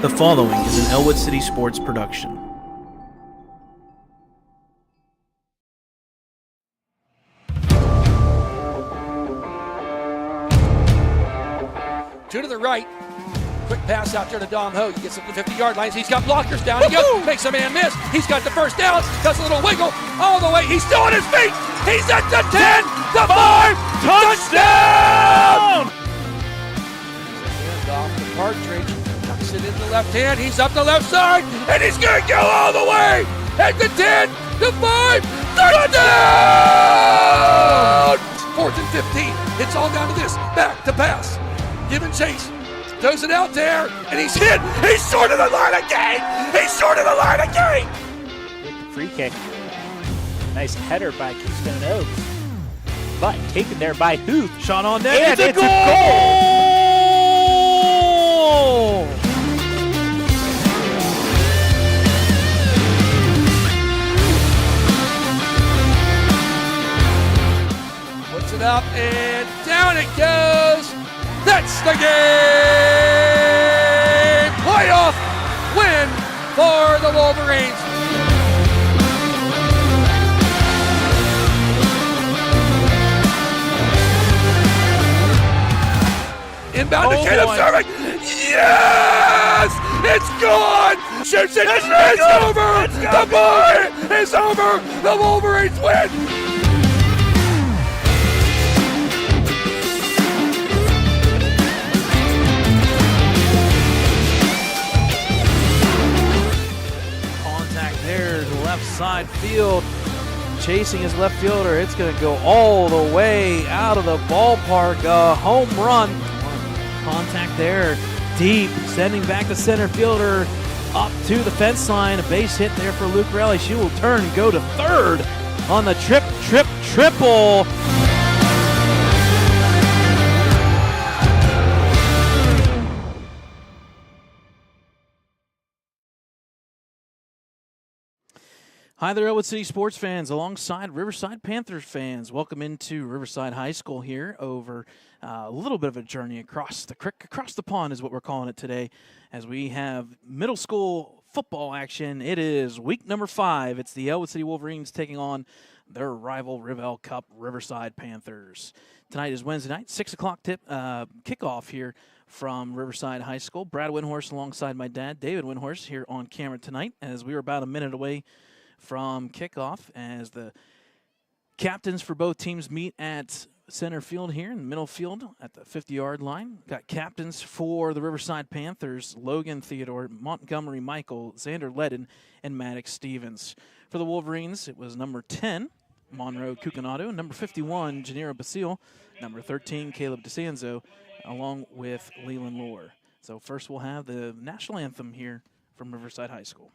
The following is an Ellwood City Sports production. Two to the right. Quick pass out there to Dom Ho. He gets up to the 50-yard line. He's got blockers down. He goes, makes a man miss. He's got the first down. Does a little wiggle all the way. He's still on his feet. He's at the 10, the 5, touchdown! He's off to Partridge. Tucks it in the left hand. He's up the left side, and he's going to go all the way. At the 10, the 5, touchdown! 4th and 15. It's all down to this. Back to pass. Give and chase. Throws it out there, and he's hit. He's short of the line again. He's short of the line again. Free kick. Nice header by Keystone Oaks. But taken there by Huth. Shot on net. And it's a goal! Puts it up, and down it goes. That's the game! Playoff win for the Wolverines. Inbound to Caleb Serving. Yes! It's gone! Shoots it! It's over! The boy is over! The Wolverines win! Left side field, chasing his left fielder. It's going to go all the way out of the ballpark. A home run. Contact there, deep, sending back the center fielder up to the fence line. A base hit there for Luke Raleigh. She will turn and go to third on the triple. Hi there, Ellwood City sports fans, alongside Riverside Panthers fans. Welcome into Riverside High School here over a little bit of a journey across the creek, across the pond is what we're calling it today, as we have middle school football action. It is week number 5. It's the Ellwood City Wolverines taking on their rival Rivel Cup Riverside Panthers. Tonight is Wednesday night, 6 o'clock kickoff here from Riverside High School. Brad Windhorst alongside my dad, David Windhorst, here on camera tonight, as we were about a minute away from kickoff, as the captains for both teams meet at center field here in the middle field at the 50-yard line. Got captains for the Riverside Panthers: Logan Theodore, Montgomery Michael, Xander Ledden, and Maddox Stevens. For the Wolverines, it was number 10, Monroe Cucinato, number 51, Janira Basile, number 13, Caleb DeSanzo, along with Leland Lohr. So first we'll have the national anthem here from Riverside High School.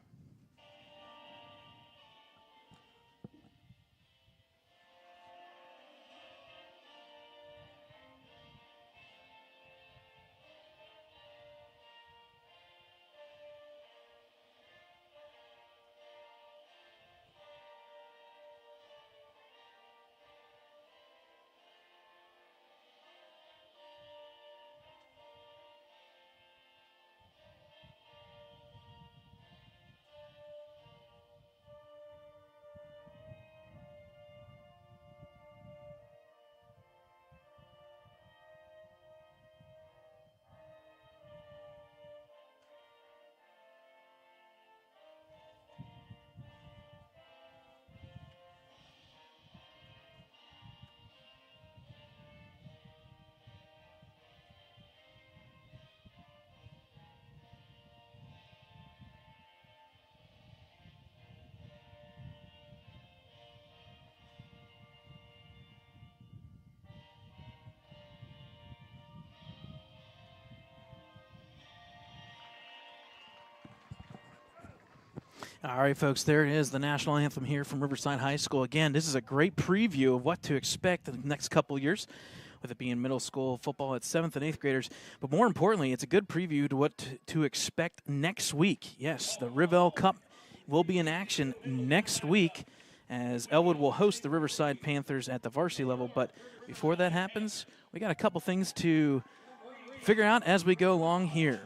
All right, folks, there it is, the national anthem here from Riverside High School. Again, this is a great preview of what to expect in the next couple of years, with it being middle school football at 7th and 8th graders. But more importantly, it's a good preview to what to expect next week. Yes, the Rivel Cup will be in action next week, as Ellwood will host the Riverside Panthers at the varsity level. But before that happens, we got a couple things to figure out as we go along here.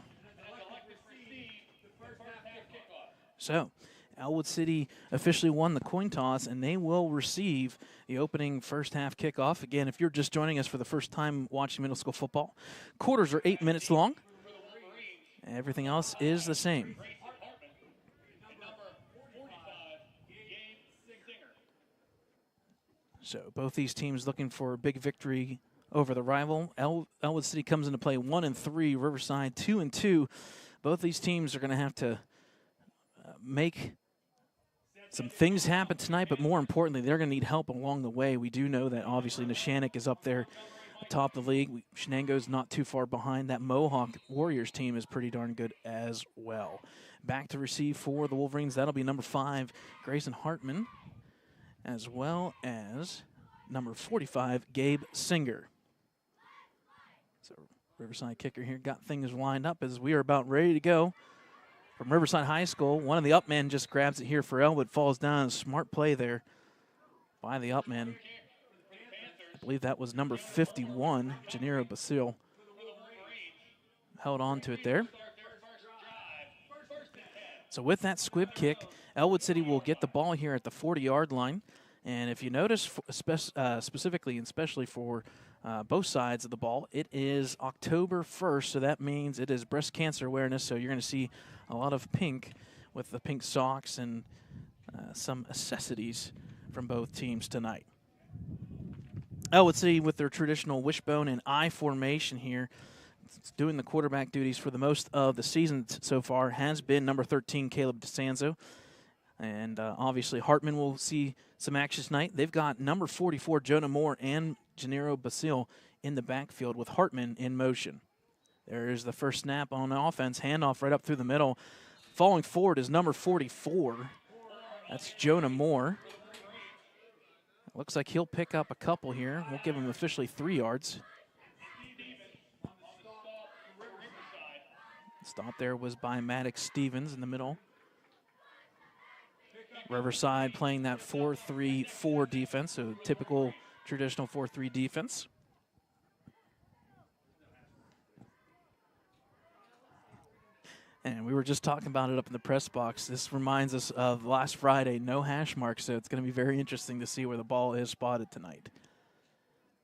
So Ellwood City officially won the coin toss, and they will receive the opening first half kickoff. Again, if you're just joining us for the first time watching middle school football, quarters are 8 minutes long. Everything else is the same. So both these teams looking for a big victory over the rival. Ellwood City comes into play 1-3, Riverside 2-2. Both these teams are going to have to make some things happen tonight, but more importantly, they're going to need help along the way. We do know that obviously Neshannock is up there atop the league. Shenango's not too far behind. That Mohawk Warriors team is pretty darn good as well. Back to receive for the Wolverines. That'll be number 5, Grayson Hartman, as well as number 45, Gabe Singer. So Riverside kicker here got things lined up as we are about ready to go. From Riverside High School, one of the up men just grabs it here for Ellwood, falls down. Smart play there by the up man. I believe that was number 51, Janiro Basile. Held on to it there. So with that squib kick, Ellwood City will get the ball here at the 40-yard line. And if you notice specifically and especially for both sides of the ball, it is October 1st, so that means it is breast cancer awareness. So you're going to see a lot of pink with the pink socks and some accessories from both teams tonight. Ellwood City with their traditional wishbone and I formation here, doing the quarterback duties for the most of the season so far has been number 13, Caleb DeSanzo. And obviously Hartman will see some action tonight. They've got number 44, Jonah Moore, and Janiro Basile in the backfield with Hartman in motion. There is the first snap on offense, handoff right up through the middle. Falling forward is number 44. That's Jonah Moore. It looks like he'll pick up a couple here. We'll give him officially 3 yards. Stop there was by Maddox Stevens in the middle. Riverside playing that 4-3-4 defense, so typical traditional 4-3 defense. And we were just talking about it up in the press box. This reminds us of last Friday, no hash marks, so it's going to be very interesting to see where the ball is spotted tonight.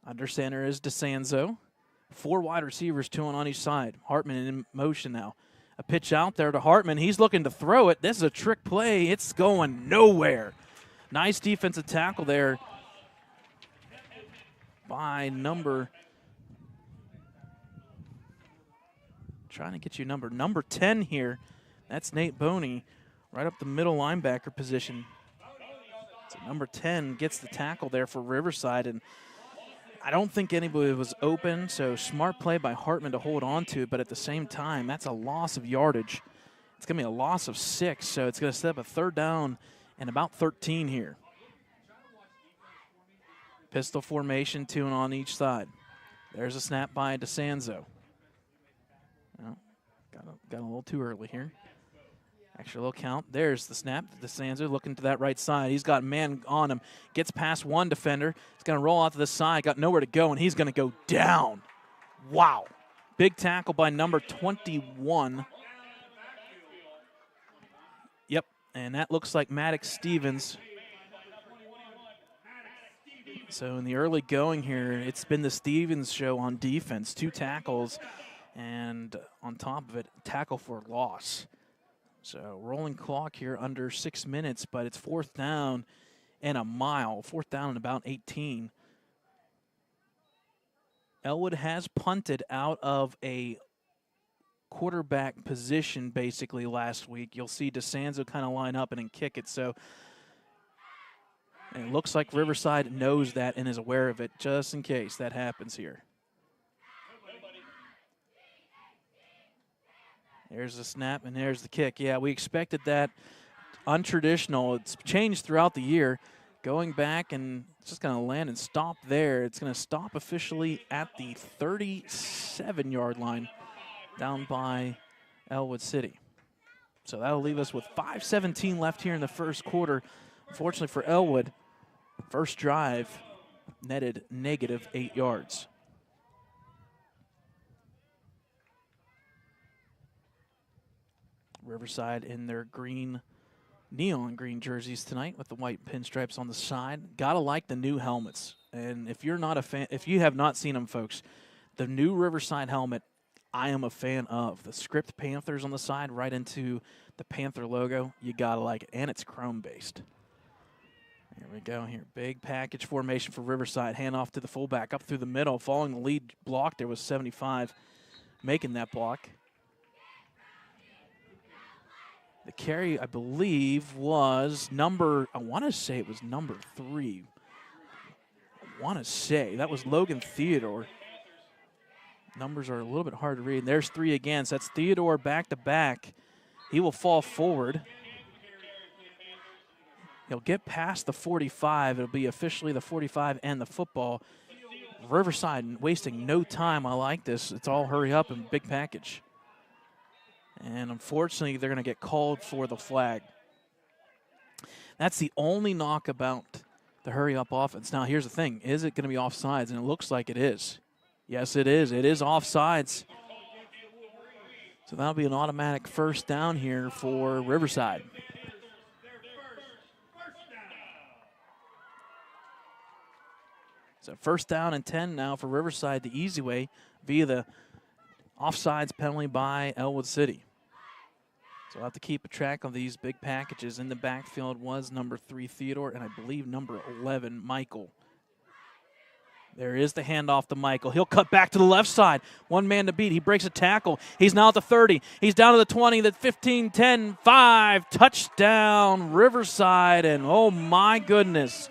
Under center is DeSanzo. 4 wide receivers, 2 on each side. Hartman in motion now. A pitch out there to Hartman. He's looking to throw it. This is a trick play. It's going nowhere. Nice defensive tackle there by number, trying to get you number 10 here. That's Nate Boney, right up the middle linebacker position. So number 10 gets the tackle there for Riverside, and I don't think anybody was open, so smart play by Hartman to hold on to it, but at the same time, that's a loss of yardage. It's going to be a loss of 6, so it's going to set up a 3rd down and about 13 here. Pistol formation, 2 on each side. There's a snap by DeSanzo. Well, got a little too early here. Extra little count. There's the snap. DeSanzo looking to that right side. He's got man on him. Gets past one defender. He's going to roll out to the side. Got nowhere to go, and he's going to go down. Wow. Big tackle by number 21. Yep, and that looks like Maddox Stevens. So in the early going here, it's been the Stevens show on defense. 2 tackles, and on top of it, tackle for loss. So rolling clock here under 6 minutes, but it's 4th down and a mile. 4th down and about 18. Ellwood has punted out of a quarterback position basically last week. You'll see DeSanzo kind of line up and then kick it. So it looks like Riverside knows that and is aware of it just in case that happens here. There's the snap, and there's the kick. Yeah, we expected that. Untraditional. It's changed throughout the year. Going back, and it's just going to land and stop there. It's going to stop officially at the 37-yard line down by Ellwood City. So that'll leave us with 5:17 left here in the first quarter. Unfortunately for Ellwood, first drive netted negative 8 yards. Riverside in their green neon green jerseys tonight with the white pinstripes on the side. Gotta like the new helmets. And if you're not a fan, if you have not seen them, folks, the new Riverside helmet, I am a fan of. The script Panthers on the side right into the Panther logo. You gotta like it. And it's chrome based. Here we go here. Big package formation for Riverside. Handoff to the fullback up through the middle. Following the lead block, there was 75 making that block. The carry, I believe, was I want to say it was number 3. I want to say that was Logan Theodore. Numbers are a little bit hard to read. There's 3 again. So that's Theodore back to back. He will fall forward. He'll get past the 45. It'll be officially the 45 and the football. Riverside wasting no time. I like this. It's all hurry up and big package. And unfortunately, they're going to get called for the flag. That's the only knock about the hurry-up offense. Now, here's the thing. Is it going to be offsides? And it looks like it is. Yes, it is. It is offsides. So that'll be an automatic first down here for Riverside. So first down and 10 now for Riverside the easy way via the offsides penalty by Ellwood City. So we'll have to keep a track of these big packages. In the backfield was number 3, Theodore, and I believe number 11, Michael. There is the handoff to Michael. He'll cut back to the left side. One man to beat. He breaks a tackle. He's now at the 30. He's down to the 20, the 15, 10, 5. Touchdown, Riverside, and oh my goodness.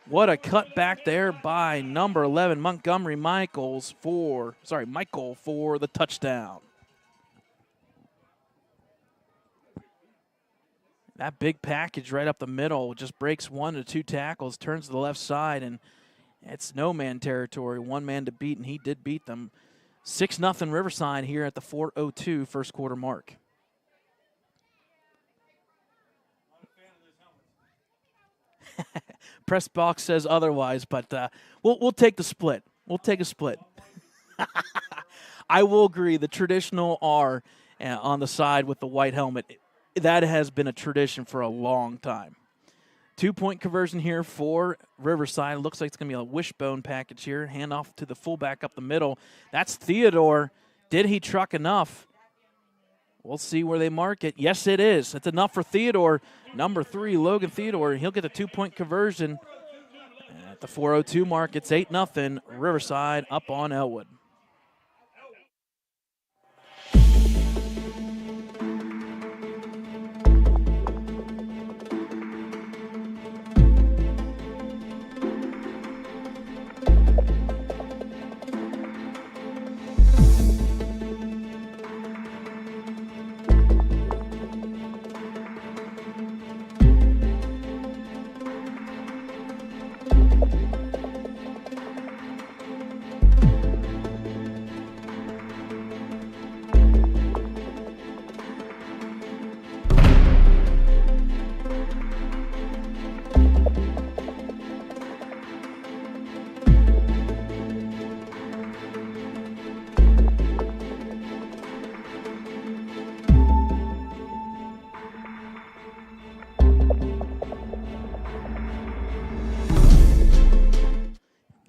What a cut back there by number 11, Montgomery Michael for the touchdown. That big package right up the middle just breaks 1 to 2 tackles, turns to the left side, and it's no-man territory. One man to beat, and he did beat them. 6-0 Riverside here at the 4:02 first quarter mark. Press box says otherwise, but we'll take the split. We'll take a split. I will agree, the traditional R on the side with the white helmet, that has been a tradition for a long time. 2-point conversion here for Riverside. Looks like it's going to be a wishbone package here. Handoff to the fullback up the middle. That's Theodore. Did he truck enough? We'll see where they mark it. Yes, it is. It's enough for Theodore. Number 3, Logan Theodore. He'll get the 2-point conversion. At the 4:02 mark, it's 8-0. Riverside up on Ellwood.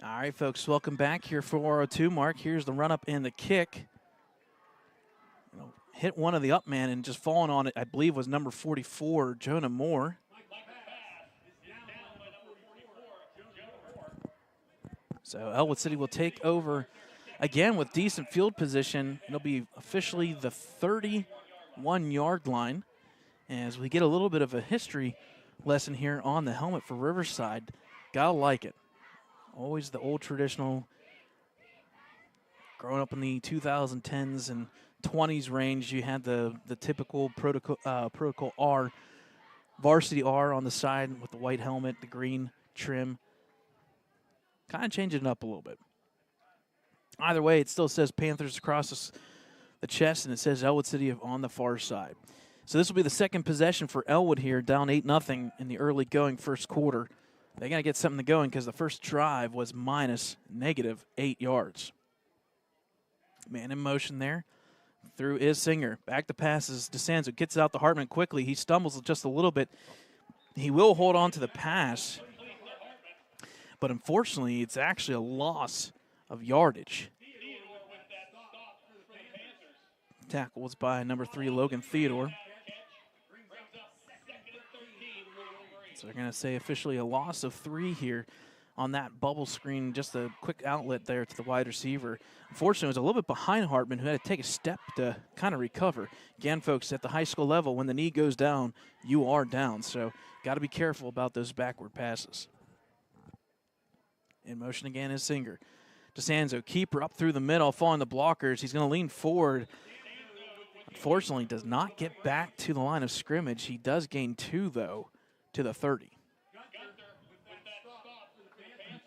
All right, folks, welcome back here for 4:02 mark. Here's the run-up and the kick. Hit one of the up man and just falling on it, I believe, was number 44, Jonah Moore. So Ellwood City will take over again with decent field position. It'll be officially the 31-yard line as we get a little bit of a history lesson here on the helmet for Riverside. Gotta like it. Always the old traditional. Growing up in the 2010s and 20s range, you had the typical protocol R, varsity R on the side with the white helmet, the green trim. Kind of changing it up a little bit. Either way, it still says Panthers across the chest, and it says Ellwood City on the far side. So this will be the second possession for Ellwood here, down 8-0 in the early going first quarter. They got to get something going because the first drive was -8 yards. Man in motion there. through is Singer. Back to passes. DeSanzo gets it out to Hartman quickly. He stumbles just a little bit. He will hold on to the pass, but unfortunately, it's actually a loss of yardage. Tackle was by number 3, Logan Theodore. So they're going to say officially a loss of 3 here on that bubble screen. Just a quick outlet there to the wide receiver. Unfortunately, it was a little bit behind Hartman, who had to take a step to kind of recover. Again, folks, at the high school level, when the knee goes down, you are down. So got to be careful about those backward passes. In motion again is Singer. DeSanzo, keeper up through the middle, following the blockers. He's going to lean forward. Unfortunately, does not get back to the line of scrimmage. He does gain 2, though, to the 30.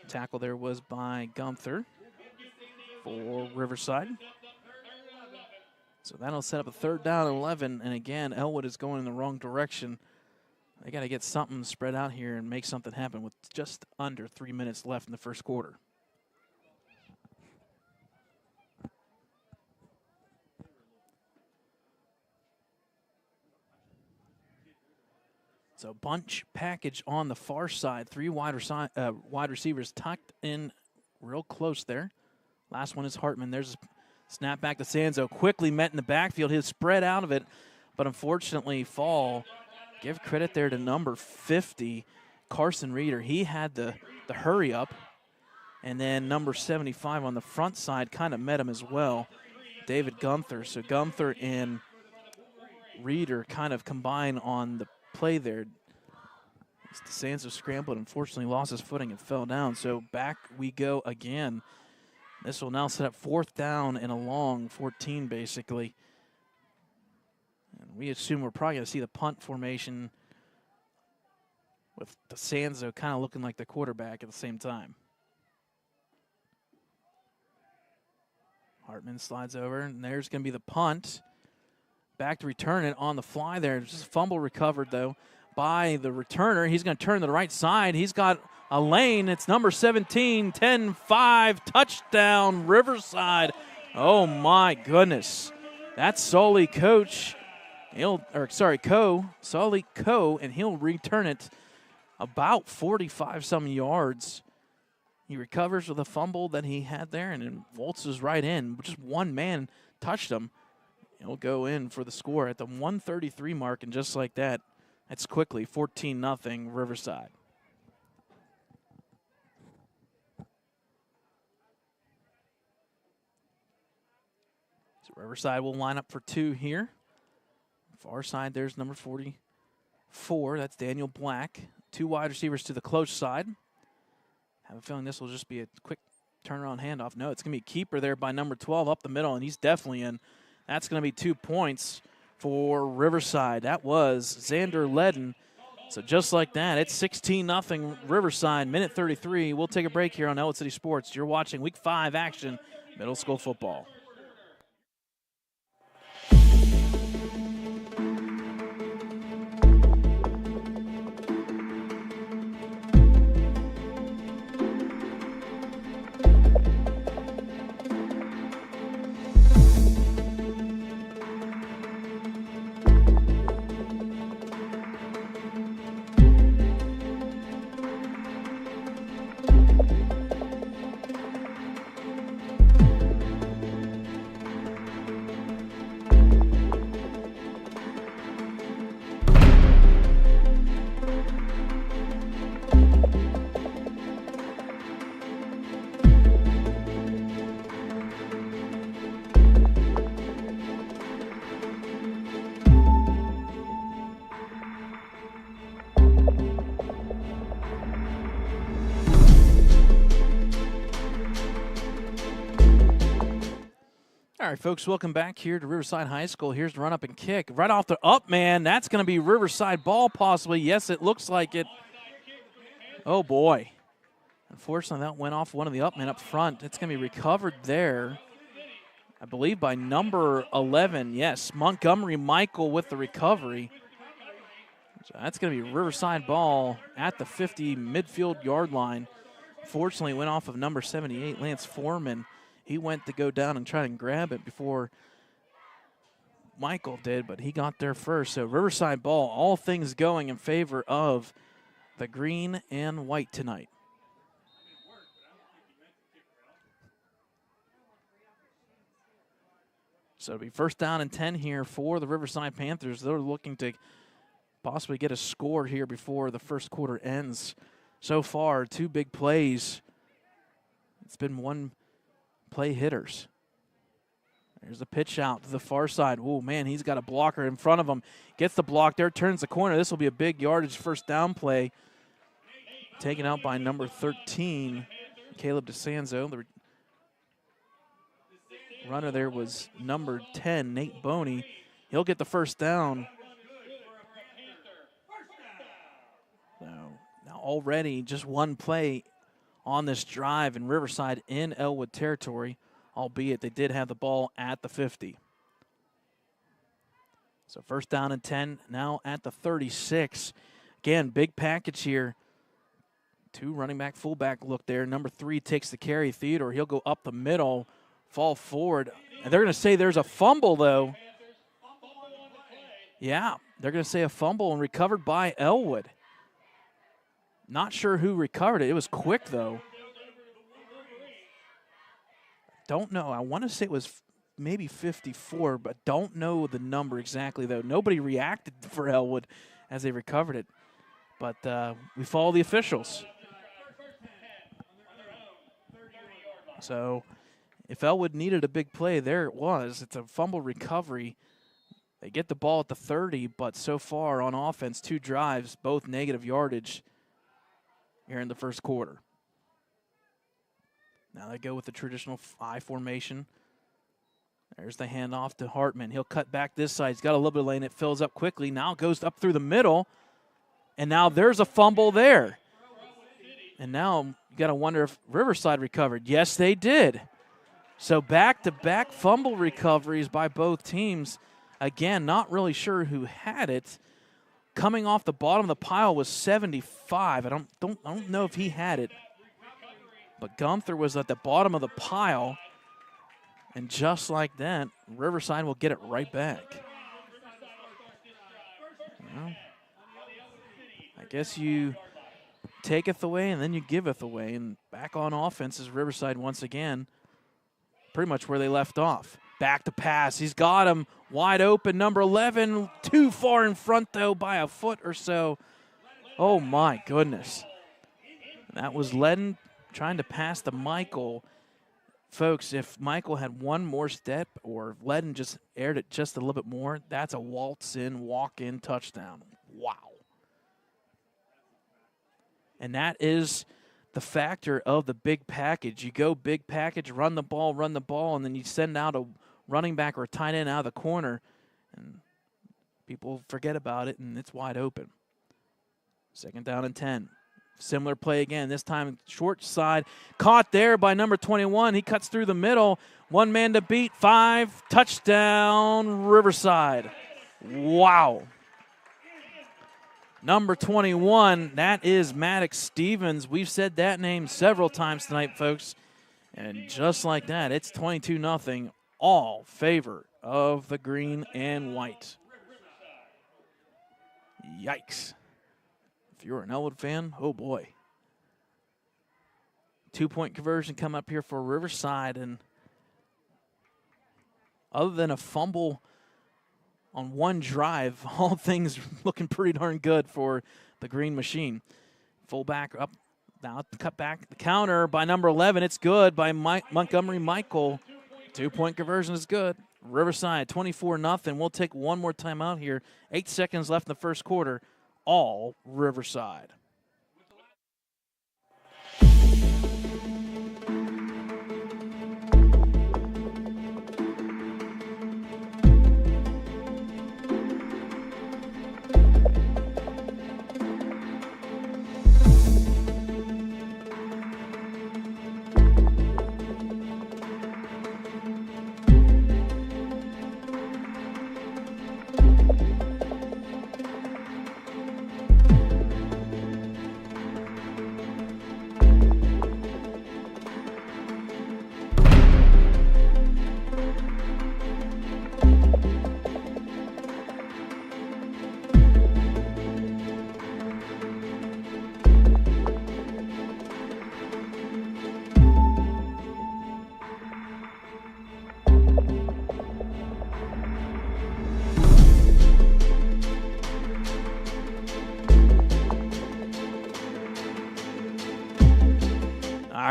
Tackle there was by Gunther for Riverside. So that'll set up a 3rd down and 11. And again, Ellwood is going in the wrong direction. They got to get something spread out here and make something happen with just under 3 minutes left in the first quarter. So bunch package on the far side. 3 wide receivers tucked in real close there. Last one is Hartman. There's a snap back to Sanzo. Quickly met in the backfield. He'll spread out of it, but unfortunately fall. Give credit there to number 50, Carson Reeder. He had the hurry up. And then number 75 on the front side kind of met him as well, David Gunther. So Gunther and Reeder kind of combine on the play there. DeSanzo scrambled, unfortunately lost his footing and fell down. So back we go again. This will now set up 4th down and a long 14 basically. And we assume we're probably going to see the punt formation with DeSanzo kind of looking like the quarterback at the same time. Hartman slides over, and there's going to be the punt. Back to return it on the fly there. Just a fumble recovered, though, by the returner. He's going to turn to the right side. He's got a lane. It's number 17, 10-5, touchdown, Riverside. Oh, my goodness. That's Sully Coach. Sully Coe, and he'll return it about 45-some yards. He recovers with a fumble that he had there and then waltzes right in. Just one man touched him. He'll go in for the score at the 1:33 mark, and just like that, that's quickly 14-0 Riverside. So Riverside will line up for 2 here. Far side, there's number 44. That's Daniel Black. 2 wide receivers to the close side. I have a feeling this will just be a quick turnaround handoff. No, it's going to be a keeper there by number 12 up the middle, and he's definitely in. That's going to be 2 points for Riverside. That was Xander Ledden. So just like that, it's 16-0 Riverside, minute 33. We'll take a break here on Ellwood City Sports. You're watching Week 5 action, middle school football. All right, folks, welcome back here to Riverside High School. Here's the run-up and kick. Right off the up, man. That's going to be Riverside ball possibly. Yes, it looks like it. Oh, boy. Unfortunately, that went off one of the up men up front. It's going to be recovered there, I believe, by number 11. Yes, Montgomery Michael with the recovery. So that's going to be Riverside ball at the 50 midfield yard line. Fortunately, it went off of number 78, Lance Foreman. He went to go down and try and grab it before Michael did, but he got there first. So Riverside ball, all things going in favor of the green and white tonight. So it'll be first down and 10 here for the Riverside Panthers. They're looking to possibly get a score here before the first quarter ends. So far, 2 big plays. It's been 1 play hitters. There's a pitch out to the far side. Oh, man, he's got a blocker in front of him. Gets the block there, turns the corner. This will be a big yardage first down play. Taken out by number 13, Caleb DeSanzo. The runner there was number 10, Nate Boney. He'll get the first down. Now already just 1 play on this drive in Riverside in Ellwood territory, albeit they did have the ball at the 50. So first down and 10, now at the 36. Again, big package here. 2 running back, fullback look there. Number 3 takes the carry. Theodore, he'll go up the middle, fall forward. And they're going to say there's a fumble, though. Yeah, they're going to say a fumble and recovered by Ellwood. Not sure who recovered it. It was quick, though. Don't know. I want to say it was maybe 54, but don't know the number exactly, though. Nobody reacted for Ellwood as they recovered it. But we follow the officials. So if Ellwood needed a big play, there it was. It's a fumble recovery. They get the ball at the 30, but so far on offense, 2 drives, both negative yardage here in the first quarter. Now they go with the traditional I formation. There's the handoff to Hartman. He'll cut back this side. He's got a little bit of lane. It fills up quickly. Now goes up through the middle. And now there's a fumble there. And now you got to wonder if Riverside recovered. Yes, they did. So back-to-back fumble recoveries by both teams. Again, not really sure who had it. Coming off the bottom of the pile was 75. I don't know if he had it. But Gunther was at the bottom of the pile. And just like that, Riverside will get it right back. Well, I guess you taketh away and then you giveth away. And back on offense is Riverside once again. Pretty much where they left off. Back to pass. He's got him wide open. Number 11, too far in front, though, by a foot or so. Oh, my goodness. That was Ledden trying to pass to Michael. Folks, if Michael had 1 more step or Ledden just aired it just a little bit more, that's a waltz-in, walk-in touchdown. Wow. And that is the factor of the big package. You go big package, run the ball, and then you send out a running back or a tight end out of the corner, and people forget about it, and it's wide open. Second down and 10. Similar play again, this time short side. Caught there by number 21. He cuts through the middle. 1 man to beat, 5. Touchdown, Riverside. Wow. Number 21, that is Maddox Stevens. We've said that name several times tonight, folks. And just like that, it's 22-0, all favor of the green and white. Yikes. If you're an Ellwood fan, oh boy. 2-point conversion come up here for Riverside. And other than a fumble on 1 drive, all things looking pretty darn good for the green machine. Fullback up, now cut back, the counter by number 11. It's good by Montgomery Michael. 2-point conversion is good. Riverside 24-0. We'll take 1 more timeout here. 8 seconds left in the first quarter. All Riverside.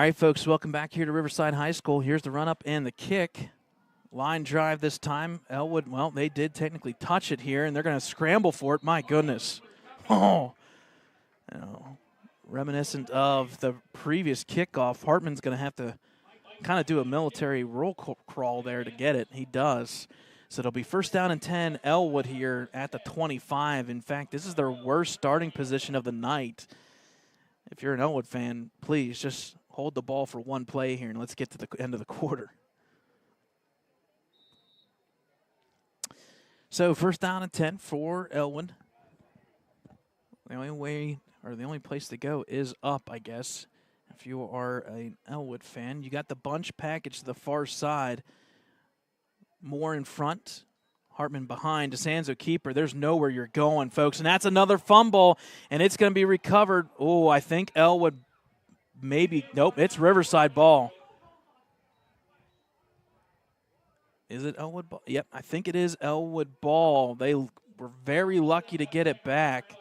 right, folks, welcome back here to Riverside High School. Here's the run-up and the kick. Line drive this time. Ellwood, well, they did technically touch it here, and they're going to scramble for it. My goodness. Oh, you know, reminiscent of the previous kickoff. Hartman's going to have to kind of do a military roll crawl there to get it. He does. So it'll be first down and 10, Ellwood here at the 25. In fact, this is their worst starting position of the night. If you're an Ellwood fan, please just hold the ball for one play here, and let's get to the end of the quarter. So first down and 10 for Ellwood. The only way, or the only place to go is up, I guess. If you are an Ellwood fan, you got the bunch package to the far side. Moore in front, Hartman behind, DeSanzo keeper. There's nowhere you're going, folks. And that's another fumble, and it's going to be recovered. Oh, I think Ellwood maybe. Nope, it's Riverside ball. Is it Ellwood ball? Yep, I think it is Ellwood ball. They were very lucky to get it back.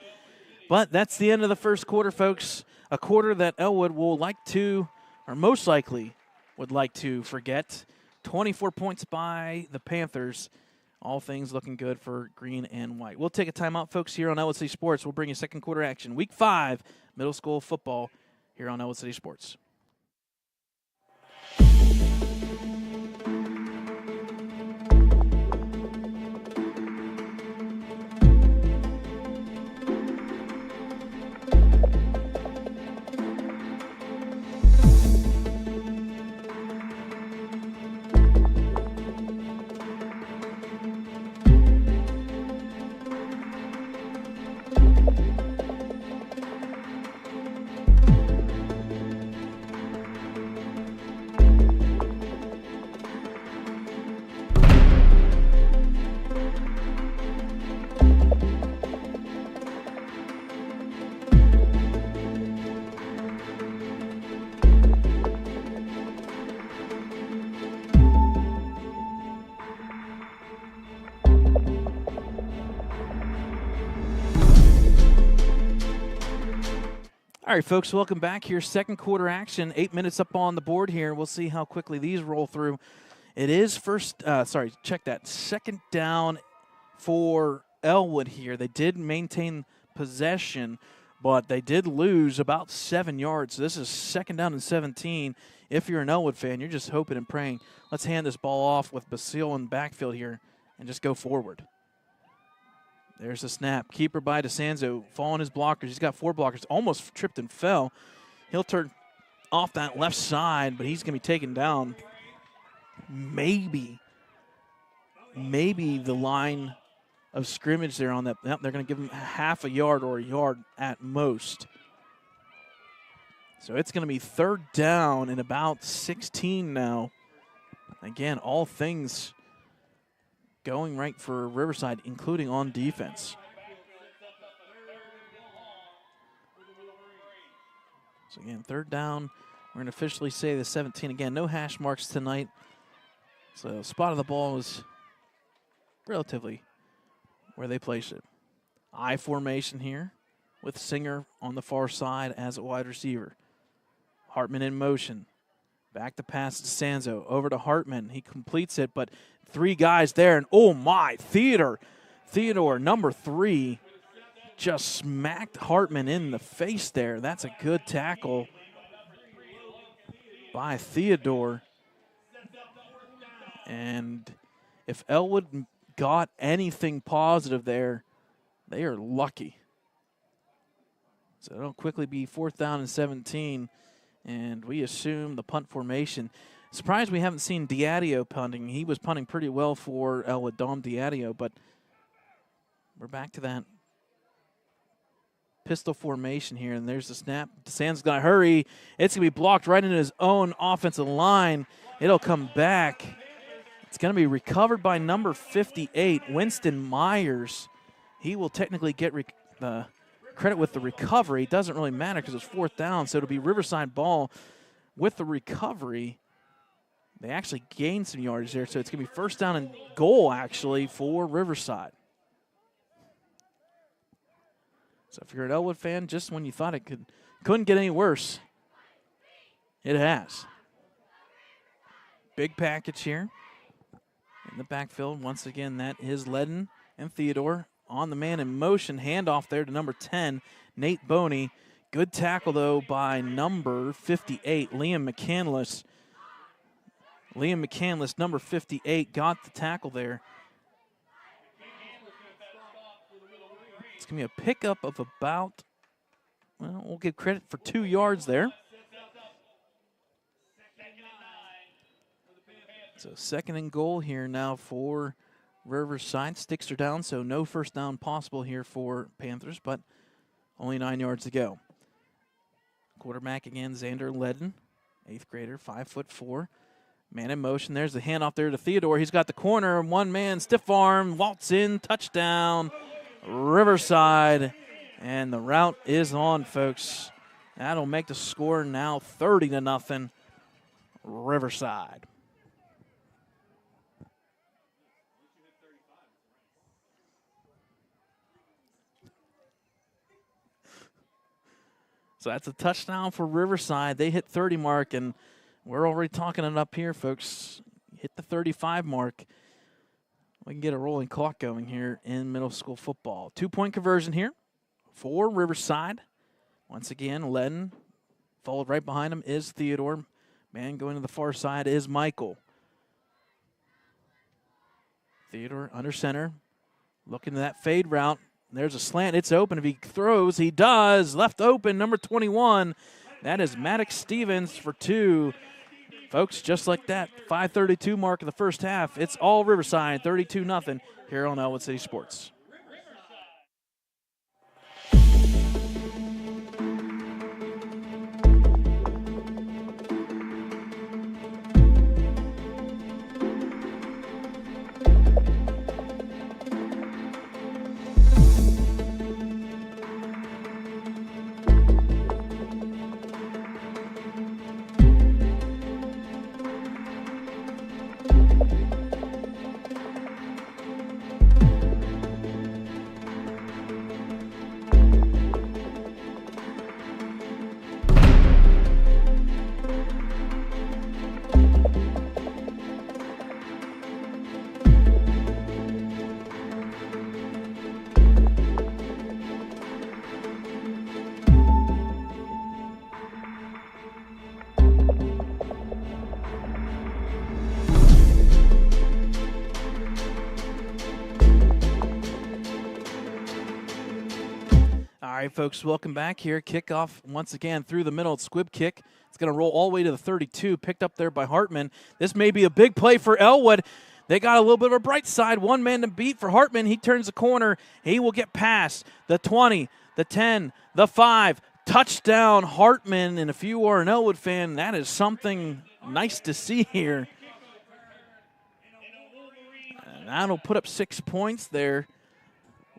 But that's the end of the first quarter, folks. A quarter that Ellwood will like to, or most likely would like to forget. 24 points by the Panthers. All things looking good for green and white. We'll take a timeout, folks, here on Ellwood City Sports. We'll bring you second quarter action. Week 5, middle school football here on Ellwood City Sports. All right, folks, welcome back here. Second quarter action, 8 minutes up on the board here. We'll see how quickly these roll through. It is second down for Ellwood here. They did maintain possession, but they did lose about 7 yards. So this is second down and 17. If you're an Ellwood fan, you're just hoping and praying. Let's hand this ball off with Basile in the backfield here and just go forward. There's the snap. Keeper by DeSanzo, following his blockers. He's got 4 blockers. Almost tripped and fell. He'll turn off that left side, but he's going to be taken down. Maybe the line of scrimmage there on that. Yep, they're going to give him half a yard or a yard at most. So it's going to be third down and about 16 now. Again, all things going right for Riverside, including on defense. So again, third down. We're going to officially say the 17. Again, no hash marks tonight. So spot of the ball is relatively where they place it. I formation here with Singer on the far side as a wide receiver. Hartman in motion. Back to pass to DeSanzo. Over to Hartman. He completes it, but 3 guys there. And, oh, my, Theodore, number 3, just smacked Hartman in the face there. That's a good tackle by Theodore. And if Ellwood got anything positive there, they are lucky. So it'll quickly be fourth down and 17. And we assume the punt formation. Surprised we haven't seen Diadio punting. He was punting pretty well for Ellwood, Dom Diadio, but we're back to that pistol formation here, and there's the snap. DeSanzo's going to hurry. It's going to be blocked right into his own offensive line. It'll come back. It's going to be recovered by number 58, Winston Myers. He will technically get the credit with the recovery. It doesn't really matter because it's fourth down, so it'll be Riverside ball with the recovery. They actually gained some yardage there, so it's going to be first down and goal, actually, for Riverside. So if you're an Ellwood fan, just when you thought it couldn't get any worse, It has. Big package here in the backfield. Once again, that is Ledden and Theodore on the man in motion. Handoff there to number 10, Nate Boney. Good tackle, though, by number 58, Liam McCandless. Liam McCandless, number 58, got the tackle there. It's going to be a pickup of about, well, we'll give credit for 2 yards there. So 2nd and goal here now for Riverside. Sticks are down, so no first down possible here for Panthers, but only 9 yards to go. Quarterback again, Xander Ledden, 8th grader, 5'4". Man in motion. There's the handoff there to Theodore. He's got the corner. One man, stiff arm, waltz in, touchdown, Riverside. And the route is on, folks. That'll make the score now 30-0, Riverside. So that's a touchdown for Riverside. They hit 30 mark, and we're already talking it up here, folks. Hit the 35 mark. We can get a rolling clock going here in middle school football. 2-point conversion here for Riverside. Once again, Ledden. Followed right behind him is Theodore. Man going to the far side is Michael. Theodore under center. Looking to that fade route. There's a slant. It's open. If he throws, he does. Left open, number 21. That is Maddox Stevens for 2. Folks, just like that, 5:32 mark of the first half. It's all Riverside, 32-0 here on Ellwood City Sports. All right, folks, welcome back here. Kickoff once again through the middle. Squib kick. It's going to roll all the way to the 32, picked up there by Hartman. This may be a big play for Ellwood. They got a little bit of a bright side. One man to beat for Hartman. He turns the corner. He will get past the 20, the 10, the 5. Touchdown, Hartman. And if you are an Ellwood fan, that is something nice to see here. And that'll put up 6 points there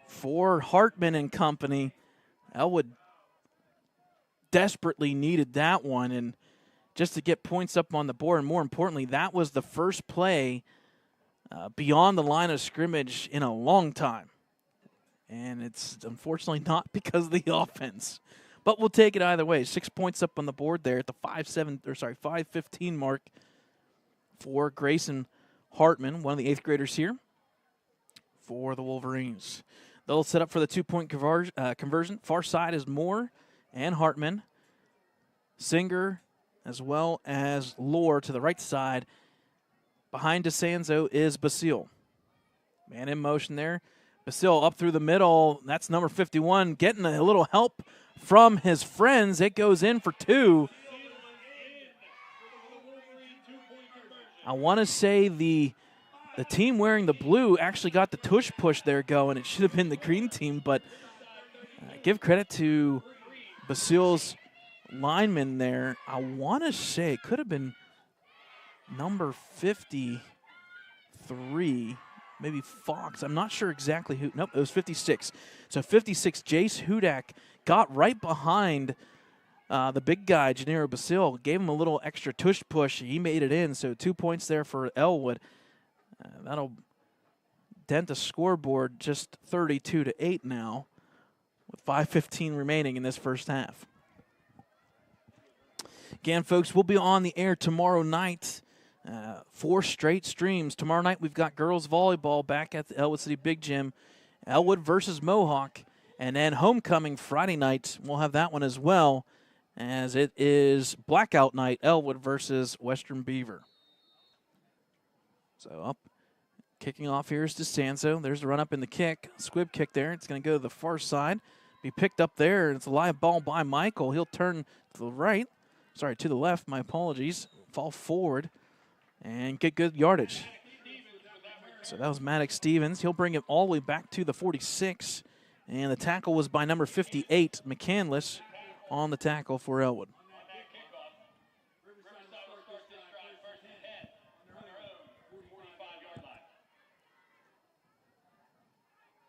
for Hartman and company. Ellwood desperately needed that one, and just to get points up on the board, and more importantly, that was the first play beyond the line of scrimmage in a long time. And it's unfortunately not because of the offense. But we'll take it either way. 6 points up on the board there at the 5:15 mark for Grayson Hartman, one of the 8th graders here for the Wolverines. They'll set up for the 2-point conversion. Far side is Moore and Hartman. Singer as well as Lohr to the right side. Behind DeSanzo is Basile. Man in motion there. Basile up through the middle. That's number 51. Getting a little help from his friends. It goes in for 2. I want to say the team wearing the blue actually got the tush push there going. It should have been the green team, but give credit to Basile's lineman there. I want to say it could have been number 53, maybe Fox. I'm not sure exactly who. Nope, it was 56. So 56, Jace Hudak got right behind the big guy, Gennaro Basile, gave him a little extra tush push. He made it in, so 2 points there for Ellwood. That'll dent the scoreboard just 32-8 now with 5:15 remaining in this first half. Again, folks, we'll be on the air tomorrow night. 4 straight streams. Tomorrow night we've got girls volleyball back at the Ellwood City Big Gym. Ellwood versus Mohawk. And then homecoming Friday night, we'll have that one as well, as it is blackout night, Ellwood versus Western Beaver. So up, kicking off here is DeSanzo. There's the run up in the kick. Squib kick there. It's going to go to the far side. Be picked up there. It's a live ball by Michael. He'll turn to the right. Sorry, to the left. My apologies. Fall forward and get good yardage. So that was Maddox Stevens. He'll bring it all the way back to the 46. And the tackle was by number 58, McCandless, on the tackle for Ellwood.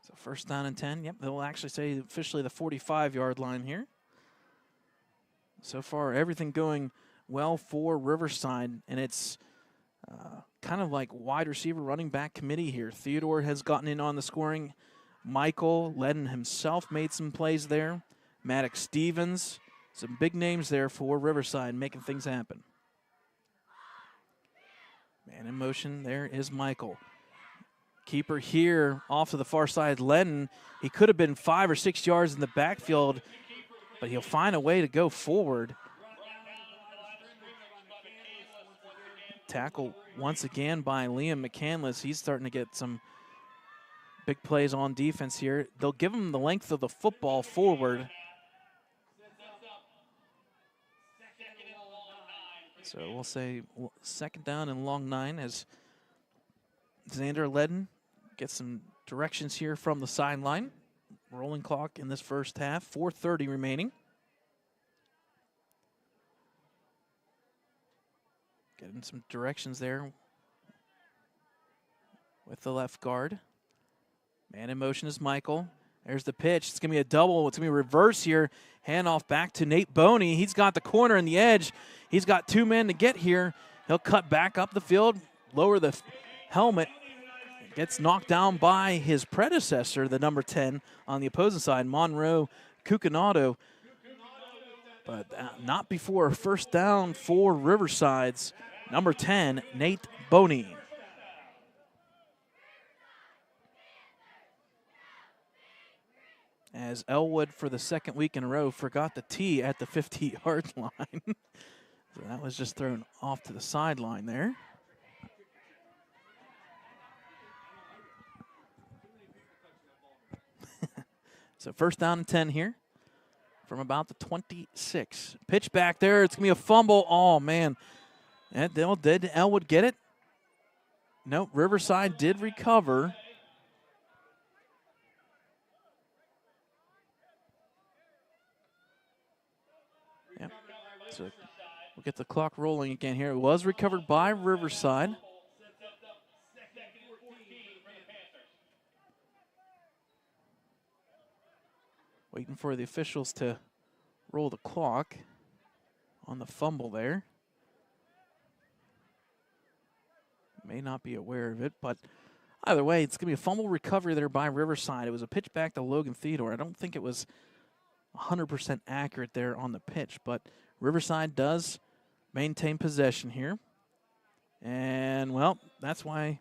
So first down and 10. Yep, they'll actually say officially the 45-yard line here. So far, everything going well for Riverside, and it's kind of like wide receiver running back committee here. Theodore has gotten in on the scoring. Michael Ledden himself made some plays there. Maddox Stevens, some big names there for Riverside making things happen. Man in motion, there is Michael. Keeper here off to the far side, Ledden. He could have been 5 or 6 yards in the backfield, but he'll find a way to go forward. Tackle once again by Liam McCandless. He's starting to get some big plays on defense here. They'll give him the length of the football forward. So we'll say second down and long 9 as Xander Ledden gets some directions here from the sideline. Rolling clock in this first half, 4:30 remaining. Getting some directions there with the left guard. Man in motion is Michael. There's the pitch. It's going to be a double. It's going to be a reverse here. Handoff back to Nate Boney. He's got the corner and the edge. He's got 2 men to get here. He'll cut back up the field, lower the helmet. Gets knocked down by his predecessor, the number 10 on the opposing side, Monroe Cucinato. But not before a first down for Riverside's number 10, Nate Boney. As Ellwood, for the second week in a row, forgot the tee at the 50-yard line. So that was just thrown off to the sideline there. So first down and 10 here from about the 26. Pitch back there. It's going to be a fumble. Oh, man. And did Ellwood get it? Nope. Riverside did recover. Yep. So we'll get the clock rolling again here. It was recovered by Riverside. Waiting for the officials to roll the clock on the fumble there. May not be aware of it, but either way, it's going to be a fumble recovery there by Riverside. It was a pitch back to Logan Theodore. I don't think it was 100% accurate there on the pitch, but Riverside does maintain possession here. And, well, that's why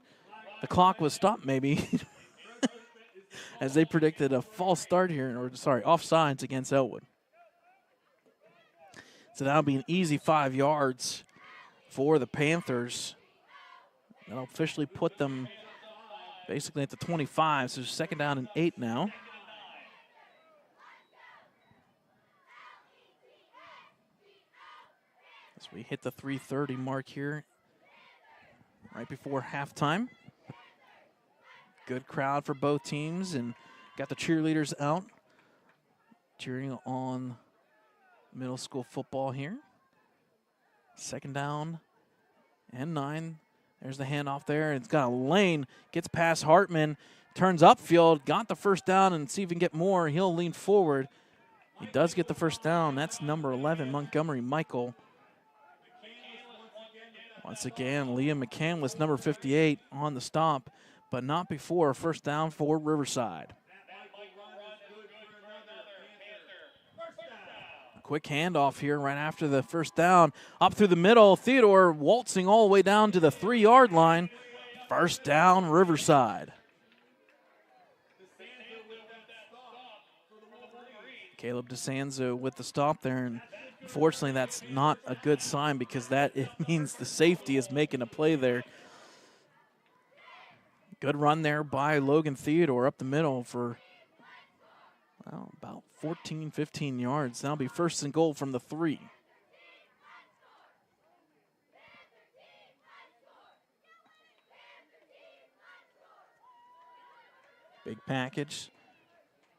the clock was stopped maybe. As they predicted a false start here, or sorry, offsides against Ellwood. So that'll be an easy 5 yards for the Panthers. That'll officially put them basically at the 25, so second down and 8 now. As we hit the 3:30 mark here, right before halftime. Good crowd for both teams, and got the cheerleaders out cheering on middle school football here. Second down and 9. There's the handoff there, and it's got a lane. Gets past Hartman, turns upfield, got the first down, and see if he can get more. He'll lean forward. He does get the first down. That's number 11, Montgomery Michael. Once again, Liam McCandless, number 58, on the stop, but not before a first down for Riverside. Quick handoff here right after the first down. Up through the middle, Theodore waltzing all the way down to the 3-yard line. First down, Riverside. Caleb DeSanzo with the stop there, and unfortunately that's not a good sign because it means the safety is making a play there. Good run there by Logan Theodore up the middle for about 14, 15 yards. That'll be first and goal from the 3. Big package.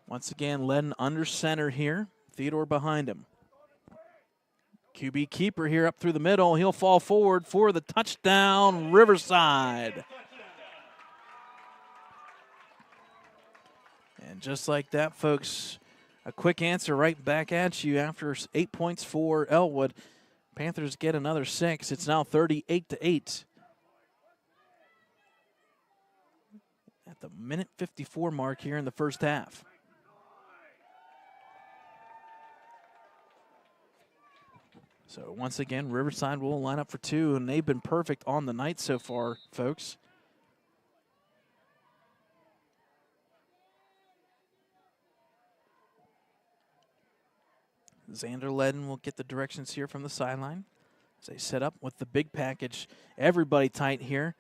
Once again, Ledden under center here. Theodore behind him. QB keeper here up through the middle. He'll fall forward for the touchdown, Riverside. And just like that, folks, a quick answer right back at you after 8 points for Ellwood. Panthers get another 6. It's now 38-8. At the minute 54 mark here in the first half. So once again, Riverside will line up for 2, and they've been perfect on the night so far, folks. Xander Ledden will get the directions here from the sideline as they set up with the big package. Everybody tight here.